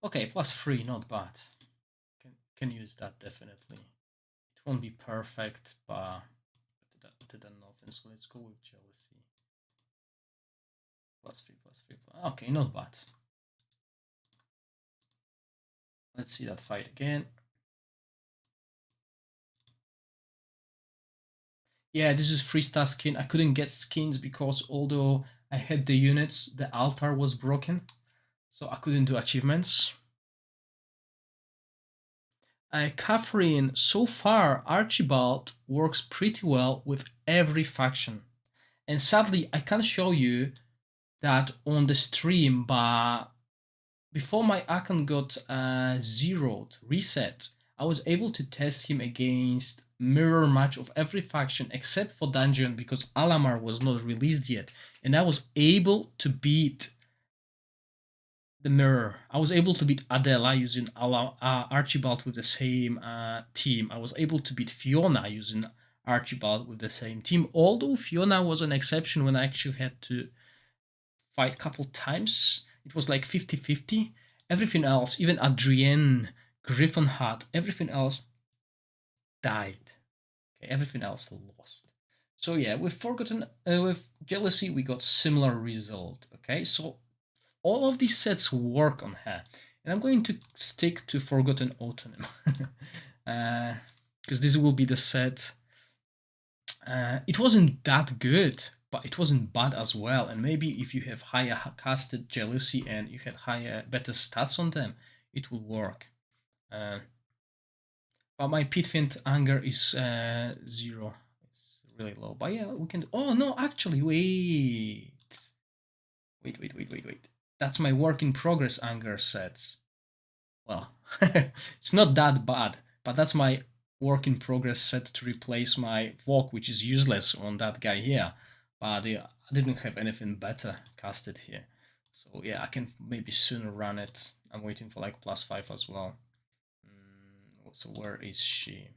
Okay, +3, not bad. Can use that definitely. It won't be perfect, but better than nothing. So let's go with jealousy. +3, +3. Okay, not bad. Let's see that fight again. Yeah, this is 3-star skin. I couldn't get skins because although I had the units, the altar was broken. So I couldn't do achievements. Catherine, so far, Archibald works pretty well with every faction. And sadly, I can't show you that on the stream, but before my account got zeroed, reset, I was able to test him against mirror match of every faction except for Dungeon because Alamar was not released yet. And I was able to beat the mirror. I was able to beat Adela using Archibald with the same team. I was able to beat Fiona using Archibald with the same team. Although Fiona was an exception when I actually had to fight a couple times. It was like 50-50. Everything else, even Adrienne Griffon had. Everything else died. Okay, everything else lost. So yeah, with Jealousy, we got similar result. Okay, so all of these sets work on her, and I'm going to stick to Forgotten Autonym because this will be the set. It wasn't that good, but it wasn't bad as well. And maybe if you have higher casted Jealousy and you had better stats on them, it will work. But my Pitfint Anger is 0. It's really low. But yeah, we can. Oh no, actually, wait. Wait. That's my work in progress anger set. Well, it's not that bad, but that's my work in progress set to replace my Vok, which is useless on that guy here. But I didn't have anything better casted here. So yeah, I can maybe sooner run it. I'm waiting for like +5 as well. So where is she?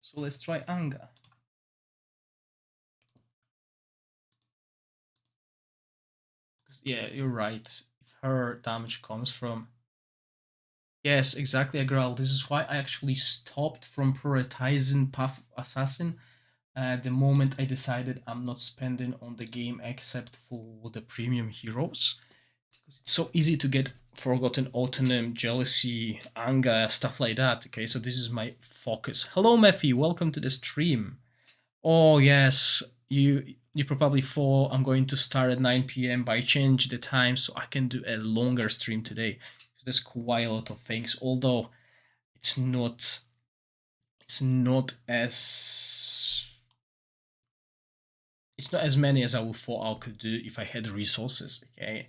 So let's try anger. Yeah, you're right. If her damage comes from... Yes, exactly, Agral. This is why I actually stopped from prioritizing Path of Assassin the moment I decided I'm not spending on the game except for the premium heroes. Because it's so easy to get Forgotten Autonym, Jealousy, Anger, stuff like that. Okay, so this is my focus. Hello, Mephi. Welcome to the stream. Oh yes, you probably thought I'm going to start at 9 p.m. but I changed the time so I can do a longer stream today. There's quite a lot of things, although it's not as many as I would thought I could do if I had the resources. Okay,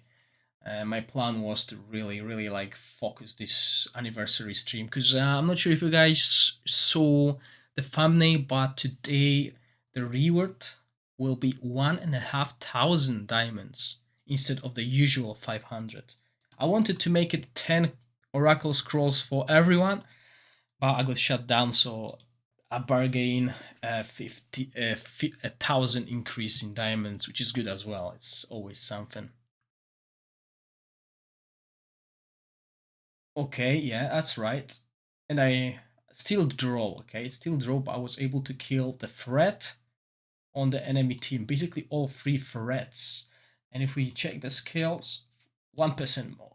my plan was to really like focus this anniversary stream because I'm not sure if you guys saw the thumbnail, but today the reward will be 1,500 diamonds instead of the usual 500. I wanted to make it 10 oracle scrolls for everyone, but I got shut down, so I bargain 1,000 increase in diamonds, which is good as well. It's always something. Okay, yeah, that's right. And I still draw, okay? It's still draw, but I was able to kill the threat on the enemy team. Basically all 3 threats. And if we check the skills, 1% more.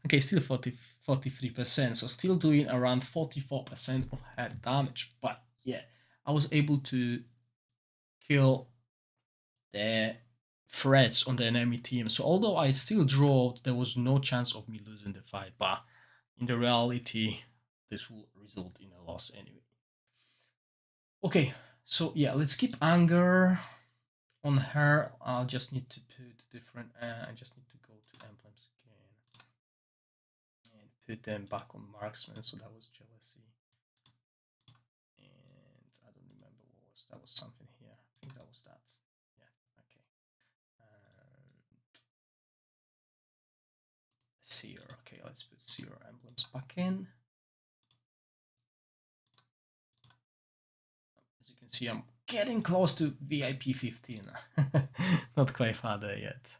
Okay, still 43%, so still doing around 44% of head damage. But yeah, I was able to kill the threats on the enemy team. So although I still draw, there was no chance of me losing the fight. But in the reality, this will result in a loss anyway. Okay, so yeah, let's keep anger on her. I'll just need to put different. I just need to go to emblems again and put them back on marksman. So that was jealousy, and I don't remember what was that. Was something here. I think that was that. Yeah. Okay. Seer. Okay, let's put Seer emblems back in. As you can see, I'm getting close to VIP 15. Not quite far there yet.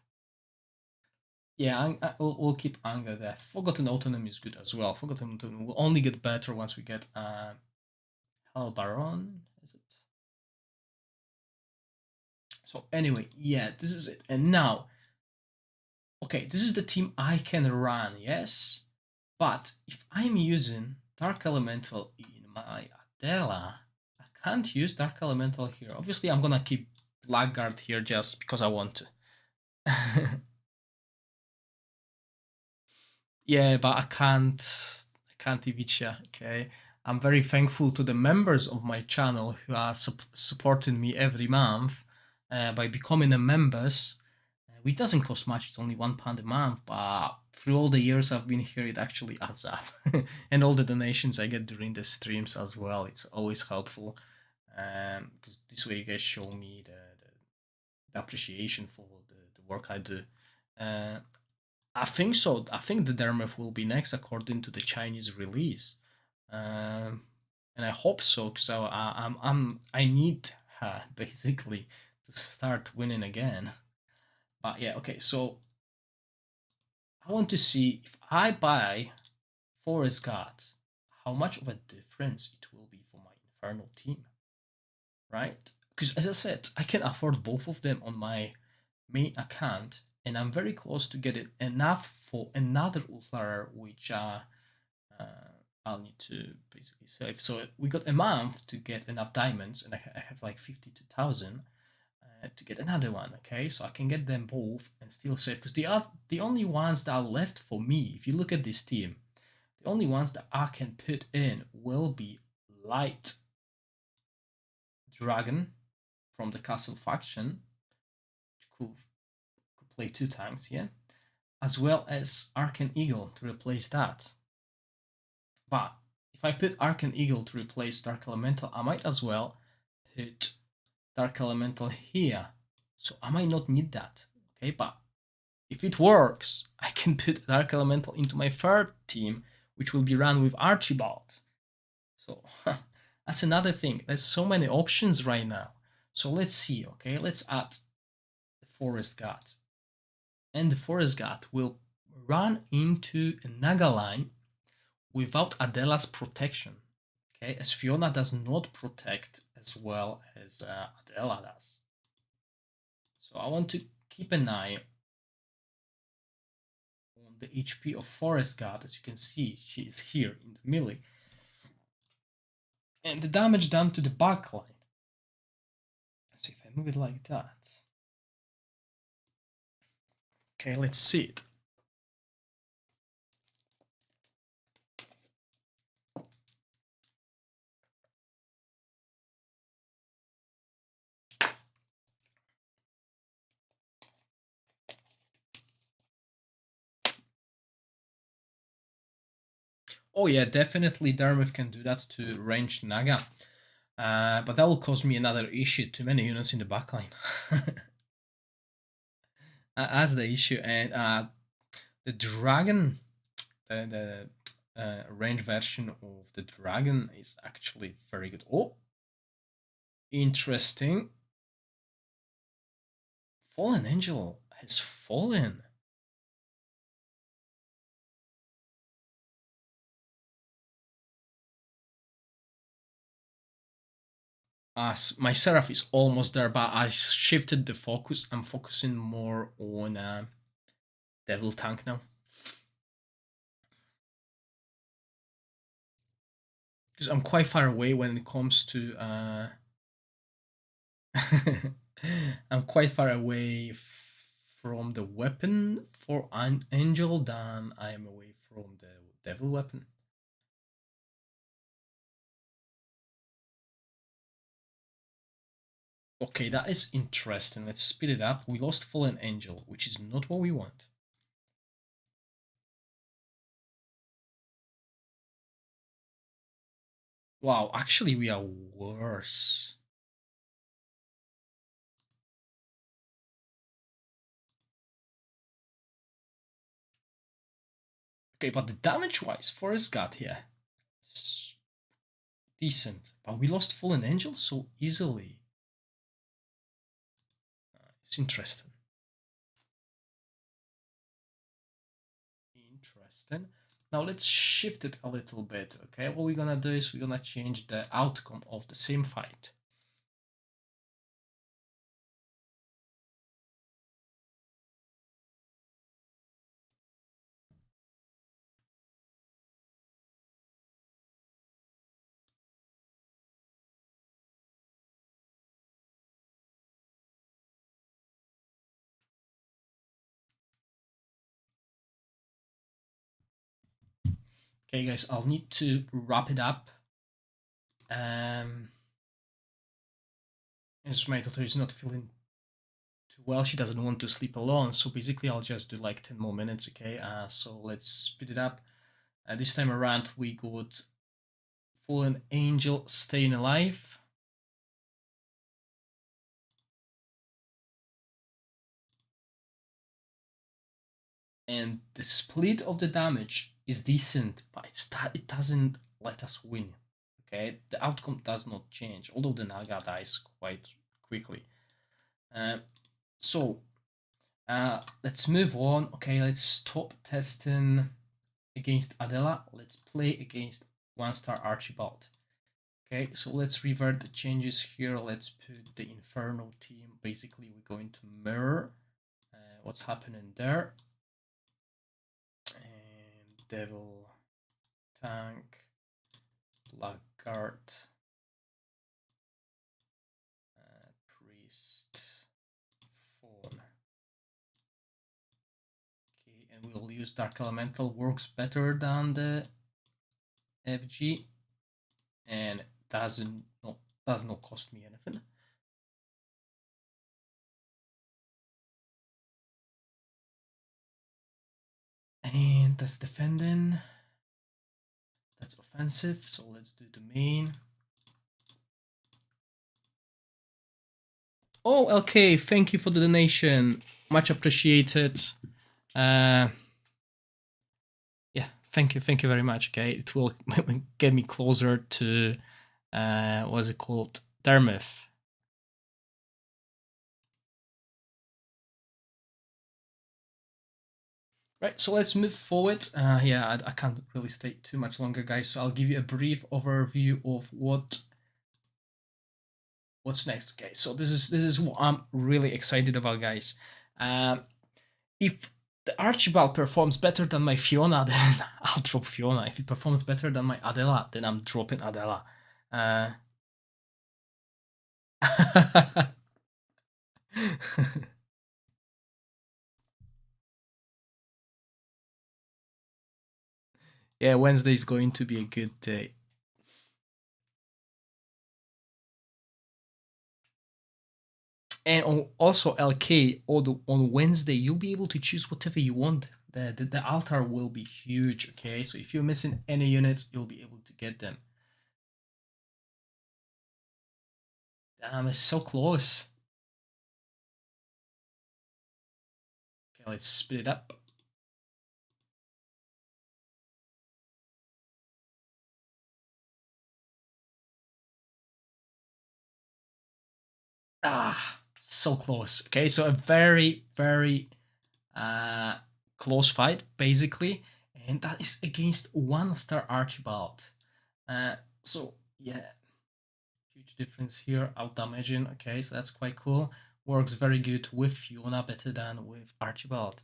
Yeah, we'll keep anger there. Forgotten Autonomy is good as well. Forgotten Autonomy will only get better once we get Hell Baron, is it? So anyway, yeah, this is it. And now, okay, this is the team I can run, yes? But if I'm using Dark Elemental in my Adela, I can't use Dark Elemental here. Obviously, I'm gonna keep Blackguard here just because I want to. Yeah, but I can't Ivica, okay? I'm very thankful to the members of my channel who are supporting me every month by becoming a members. It doesn't cost much, it's only £1 a month, but through all the years I've been here, it actually adds up. And all the donations I get during the streams as well, it's always helpful. Because this way you guys show me the appreciation for the work I do. I think so. I think the Dermeth will be next according to the Chinese release, and I hope so because I need her basically to start winning again. But yeah, okay. So I want to see if I buy Forest God, how much of a difference it will be for my Inferno team, right? Because as I said, I can afford both of them on my main account, and I'm very close to getting enough for another Ultra Rare, which uh, I'll need to basically save. So we got a month to get enough diamonds, and I have like 52,000 to get another one. Okay, so I can get them both and still save because they are the only ones that are left for me. If you look at this team, the only ones that I can put in will be Light Dragon from the Castle faction, which could play 2 times, yeah, as well as Arcane Eagle to replace that. But if I put Arcane Eagle to replace Dark Elemental, I might as well put Dark Elemental here. So I might not need that. Okay, but if it works, I can put Dark Elemental into my third team, which will be run with Archibald. So that's another thing. There's so many options right now. So let's see, okay? Let's add the Forest God. And the Forest God will run into a Naga line without Adela's protection. Okay, as Fiona does not protect as well as Adela does. So I want to keep an eye on the HP of Forest God. As you can see, she is here in the melee. And the damage done to the backline. So if I move it like that. Okay, let's see it. Oh yeah, definitely Darmouth can do that to ranged Naga. But that will cause me another issue, too many units in the backline. That's the issue. And the dragon, the range version of the dragon is actually very good. Oh, interesting. Fallen Angel has fallen. My Seraph is almost there, but I shifted the focus. I'm focusing more on Devil Tank now. Because I'm quite far away when it comes to I'm quite far away from the weapon for an angel than I am away from the devil weapon. Okay, that is interesting. Let's speed it up. We lost Fallen Angel, which is not what we want. Wow, actually we are worse. Okay, but the damage-wise, Forest got here. It's decent. But we lost Fallen Angel so easily. It's interesting. Interesting. Now let's shift it a little bit, okay? What we're gonna do is we're gonna change the outcome of the same fight. Okay, guys, I'll need to wrap it up. As my daughter is not feeling too well, she doesn't want to sleep alone, so basically I'll just do like 10 more minutes, okay? So let's speed it up. This time around we got Fallen Angel staying alive. And the split of the damage is decent, but it doesn't let us win. Okay, the outcome does not change, although the Naga dies quite quickly. So Let's move on. Okay, let's stop testing against Adela. Let's play against 1-star Archibald. Okay, so let's revert the changes here. Let's put the Inferno team. Basically, we're going to mirror what's happening there. And Devil, Tank, Blackguard, Priest, Fawn. Okay, and we'll use Dark Elemental. Works better than the FG, and does not cost me anything. And that's defending. That's offensive. So let's do the main. Oh, LK, thank you for the donation. Much appreciated. Yeah, thank you very much. Okay, it will get me closer to what's it called, Dermith. Right, so let's move forward. Yeah, I can't really stay too much longer, guys. So I'll give you a brief overview of what's next. Okay, so this is what I'm really excited about, guys. If the Archibald performs better than my Fiona, then I'll drop Fiona. If it performs better than my Adela, then I'm dropping Adela. Yeah, Wednesday is going to be a good day. And also LK, on Wednesday, you'll be able to choose whatever you want. The altar will be huge, okay? So if you're missing any units, you'll be able to get them. Damn, it's so close. Okay, let's split it up. Ah, so close. Okay, so a very, very close fight, basically. And that is against 1-star Archibald. So, yeah, huge difference here, out damaging. Okay, so that's quite cool. Works very good with Fiona, better than with Archibald.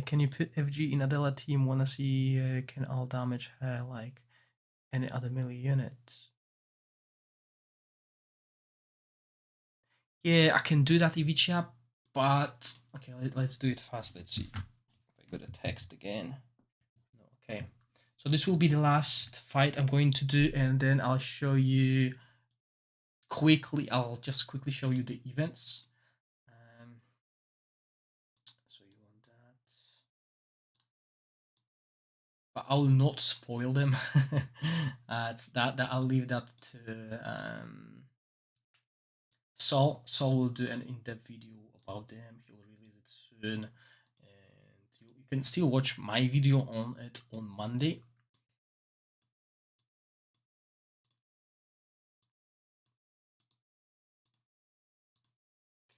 Can you put FG in Adela team? Wanna see can all damage her like any other melee units? Yeah, I can do that, EV but okay, let's do it fast. Let's see if I go to text again. Okay, so this will be the last fight I'm going to do, and then I'll show you quickly. I'll just quickly show you the events. So you want that, but I will not spoil them. It's that I'll leave that to Saul. Saul will do an in-depth video about them. He'll release it soon, and you can still watch my video on it on Monday.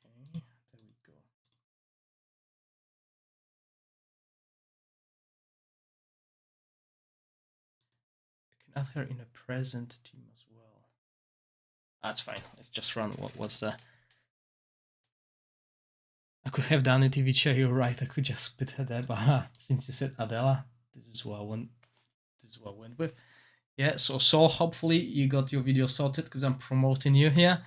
Okay, there we go. I can add her in a present team as well. That's fine. Let's just run what's the. I could have done it, if you're right. I could just put her there, but since you said Adela, this is what I want. This is what I went with. Yeah, so Saul, hopefully you got your video sorted because I'm promoting you here.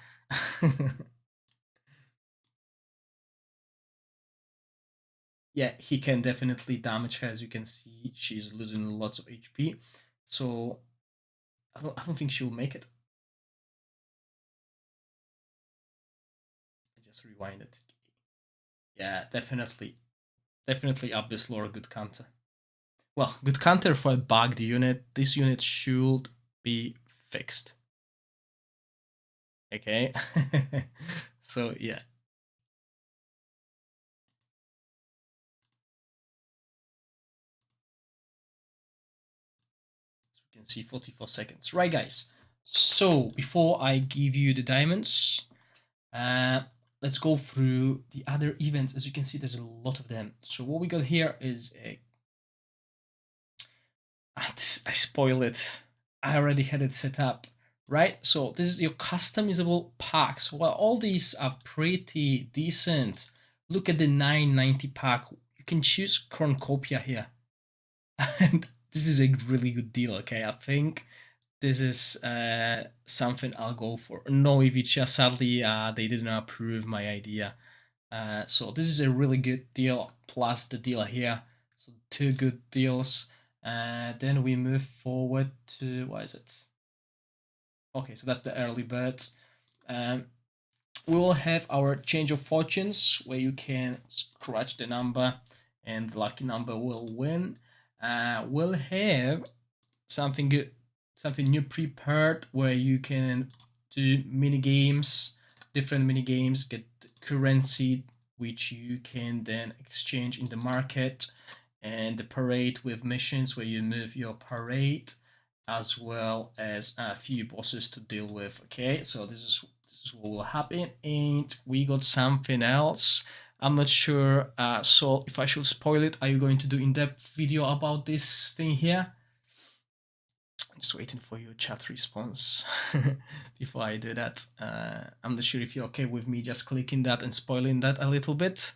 Yeah, he can definitely damage her. As you can see, she's losing lots of HP. So I don't think she'll make it. I just rewind it. Yeah, definitely Abyss Lore, good counter. Well, good counter for a bugged unit. This unit should be fixed. Okay. So yeah. So we can see 44 seconds. Right, guys. So before I give you the diamonds, let's go through the other events. As you can see, there's a lot of them. So what we got here is a I spoil it. I already had it set up, right? So this is your customizable packs. Well, all these are pretty decent. Look at the 990 pack. You can choose Cornucopia here. And this is a really good deal, okay? I think this is something I'll go for. No, if it's just sadly they didn't approve my idea. So this is a really good deal, plus the deal here. So two good deals. Then we move forward to, what is it? Okay, so that's the early bird. We will have our change of fortunes, where you can scratch the number and the lucky number will win. We'll have something good, something new prepared, where you can do mini games, different mini games, get currency which you can then exchange in the market, and the parade with missions where you move your parade, as well as a few bosses to deal with. Okay, so this is what will happen. And we got something else. I'm not sure, so if I should spoil it, are you going to do in-depth video about this thing here? I'm just waiting for your chat response before I do that. I'm not sure if you're okay with me just clicking that and spoiling that a little bit.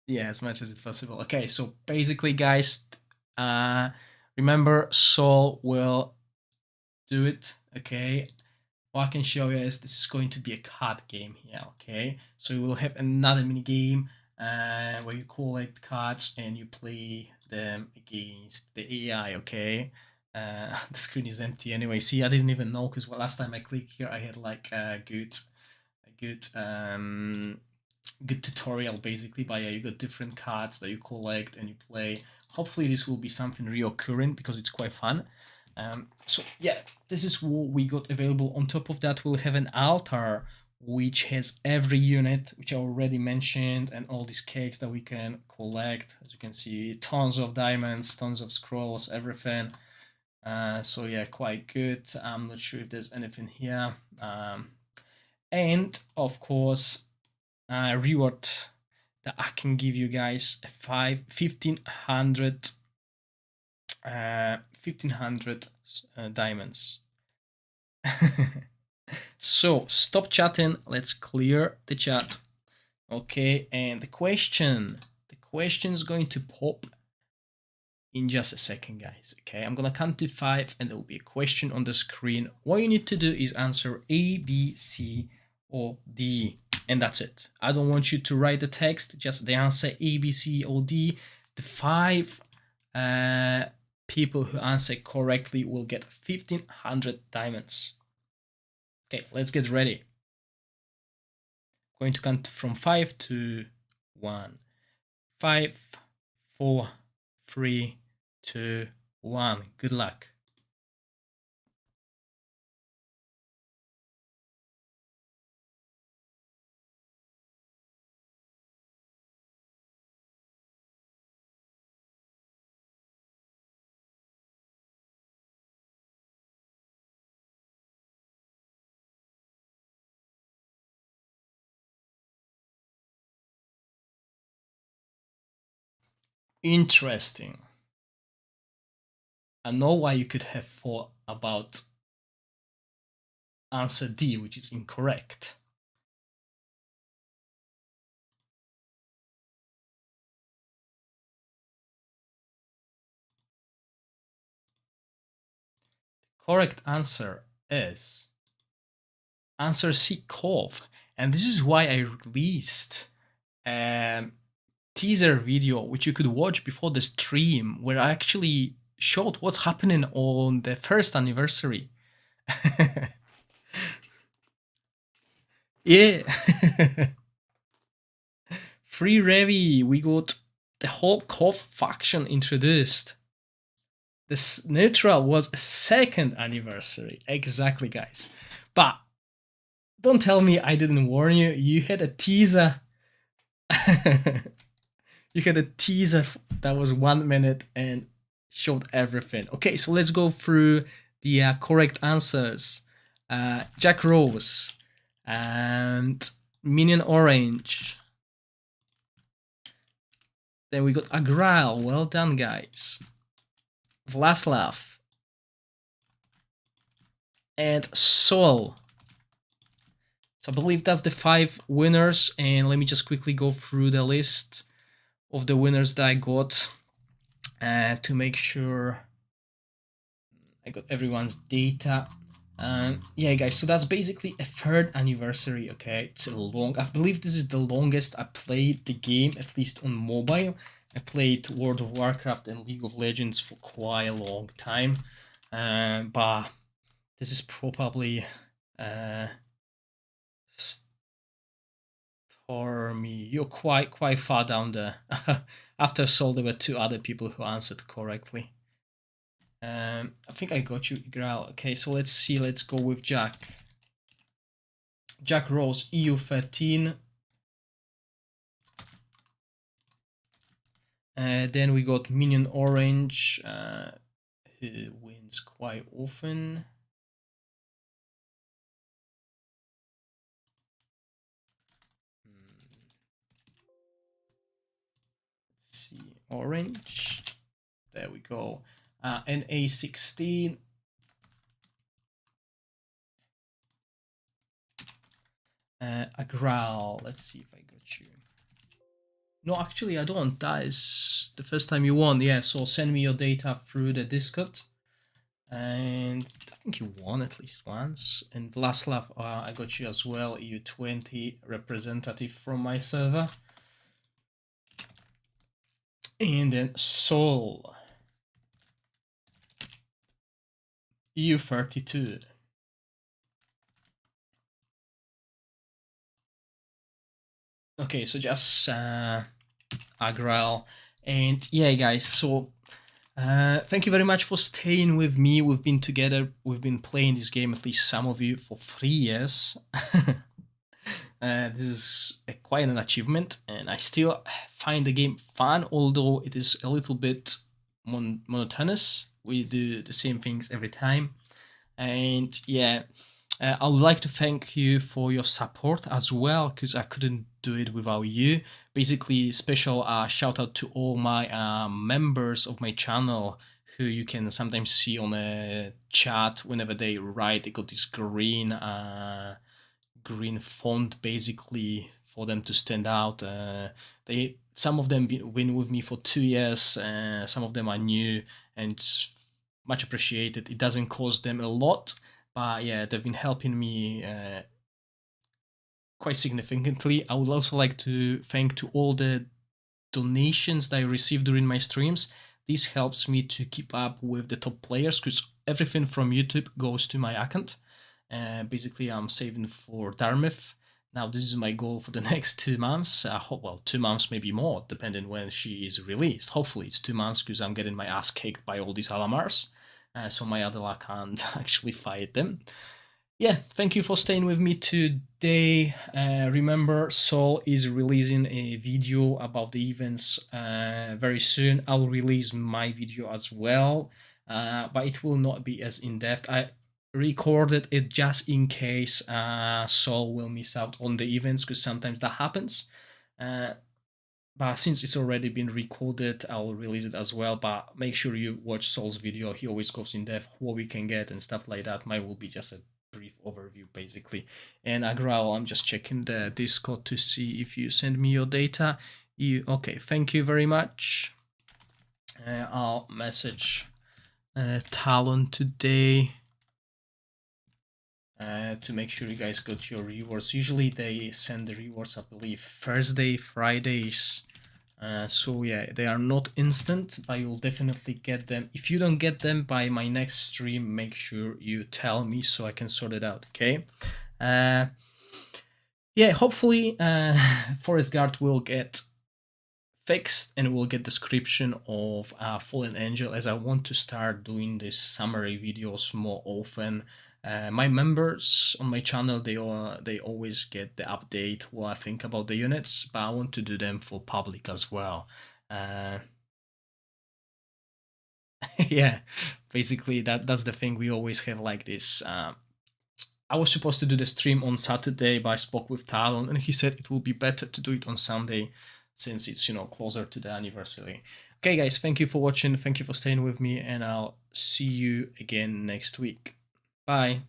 Yeah, as much as it's possible. Okay, so basically, guys, remember Saul will do it. Okay, what I can show you is this is going to be a card game here. Okay, so you will have another mini game where you collect cards and you play them against the AI. Okay, the screen is empty anyway. See, I didn't even know, because last time I clicked here, I had like a good good tutorial basically. But yeah, you got different cards that you collect and you play. Hopefully this will be something reoccurring, because it's quite fun. So yeah, this is what we got available. On top of that, we'll have an altar which has every unit which I already mentioned, and all these cakes that we can collect. As you can see, tons of diamonds, tons of scrolls, everything. So yeah, quite good. I'm not sure if there's anything here. And of course, reward that I can give you guys, 1500 diamonds. So stop chatting, let's clear the chat. Okay, and the question is going to pop in just a second, guys. Okay, I'm gonna count to 5 and there will be a question on the screen. What you need to do is answer A, B, C, or D, and that's it. I don't want you to write the text, just the answer A, B, C, or D. The 5 people who answer correctly will get 1500 diamonds. Okay, let's get ready. I'm going to count from 5 to 1. 5, 4, 3, 2, 1. Good luck. Interesting. I know why you could have thought about answer D, which is incorrect. The correct answer is answer C, Cove. And this is why I released teaser video which you could watch before the stream, where I actually showed what's happening on the first anniversary. Yeah. Free Revi, we got the whole Cove faction introduced. This neutral was a second anniversary. Exactly, guys. But don't tell me I didn't warn you. You had a teaser. You had a teaser that was 1 minute, and showed everything. Okay, so let's go through the correct answers. Jack Rose and Minion Orange. Then we got Agral. Well done, guys. Vlaslav and Sol. So I believe that's the 5 winners, and let me just quickly go through the list of the winners that I got to make sure I got everyone's data. Yeah, guys, so that's basically a 3rd anniversary. Okay, it's a long, I believe this is the longest I played the game, at least on mobile. I played World of Warcraft and League of Legends for quite a long time, but this is probably Stormy. You're quite far down there. After Sol, there were 2 other people who answered correctly. I think I got you, Igral. Okay, so let's see. Let's go with Jack. Jack Rose, EU13. Then we got Minion Orange, who wins quite often. Let's see, Orange. There we go. NA16. Agral. Let's see if I got you. No, actually, I don't. That is the first time you won. Yeah, so send me your data through the Discord. And I think you won at least once. And Vlaslav, I got you as well. EU20 representative from my server. And then Sol, EU32. Okay, so just Agral. And yeah, guys, so thank you very much for staying with me. We've been together, we've been playing this game, at least some of you, for 3 years. This is quite an achievement, and I still find the game fun, although it is a little bit monotonous. We do the same things every time. And yeah, I would like to thank you for your support as well, because I couldn't do it without you. Basically, special shout out to all my members of my channel, who you can sometimes see on a chat whenever they write. They got this green font basically for them to stand out. Some of them been with me for 2 years. Some of them are new, and it's much appreciated. It doesn't cost them a lot, but yeah, they've been helping me quite significantly. I would also like to thank to all the donations that I received during my streams. This helps me to keep up with the top players, because everything from YouTube goes to my account. Basically, I'm saving for Darmith. Now, this is my goal for the next 2 months. Well, 2 months, maybe more, depending when she is released. Hopefully, it's 2 months, because I'm getting my ass kicked by all these Alamars. So my Adela can't actually fight them. Yeah, thank you for staying with me today. Remember, Sol is releasing a video about the events very soon. I'll release my video as well, but it will not be as in-depth. I recorded it just in case Sol will miss out on the events, because sometimes that happens. But since it's already been recorded, I'll release it as well. But make sure you watch Sol's video. He always goes in depth what we can get and stuff like that. Mine will be just a brief overview basically. And Agral, I'm just checking the Discord to see if you send me your data. Okay, thank you very much. I'll message Talon today to make sure you guys got your rewards. Usually they send the rewards, I believe, Thursday, Fridays. So yeah, they are not instant, but you'll definitely get them. If you don't get them by my next stream, make sure you tell me so I can sort it out, okay? Yeah, hopefully Forest Guard will get fixed, and we'll get description of Fallen Angel, as I want to start doing these summary videos more often. My members on my channel, they always get the update what I think about the units, but I want to do them for public as well. Yeah, basically that's the thing. We always have like this. I was supposed to do the stream on Saturday, but I spoke with Talon, and he said it will be better to do it on Sunday, since it's closer to the anniversary. Okay, guys, thank you for watching. Thank you for staying with me, and I'll see you again next week. Bye.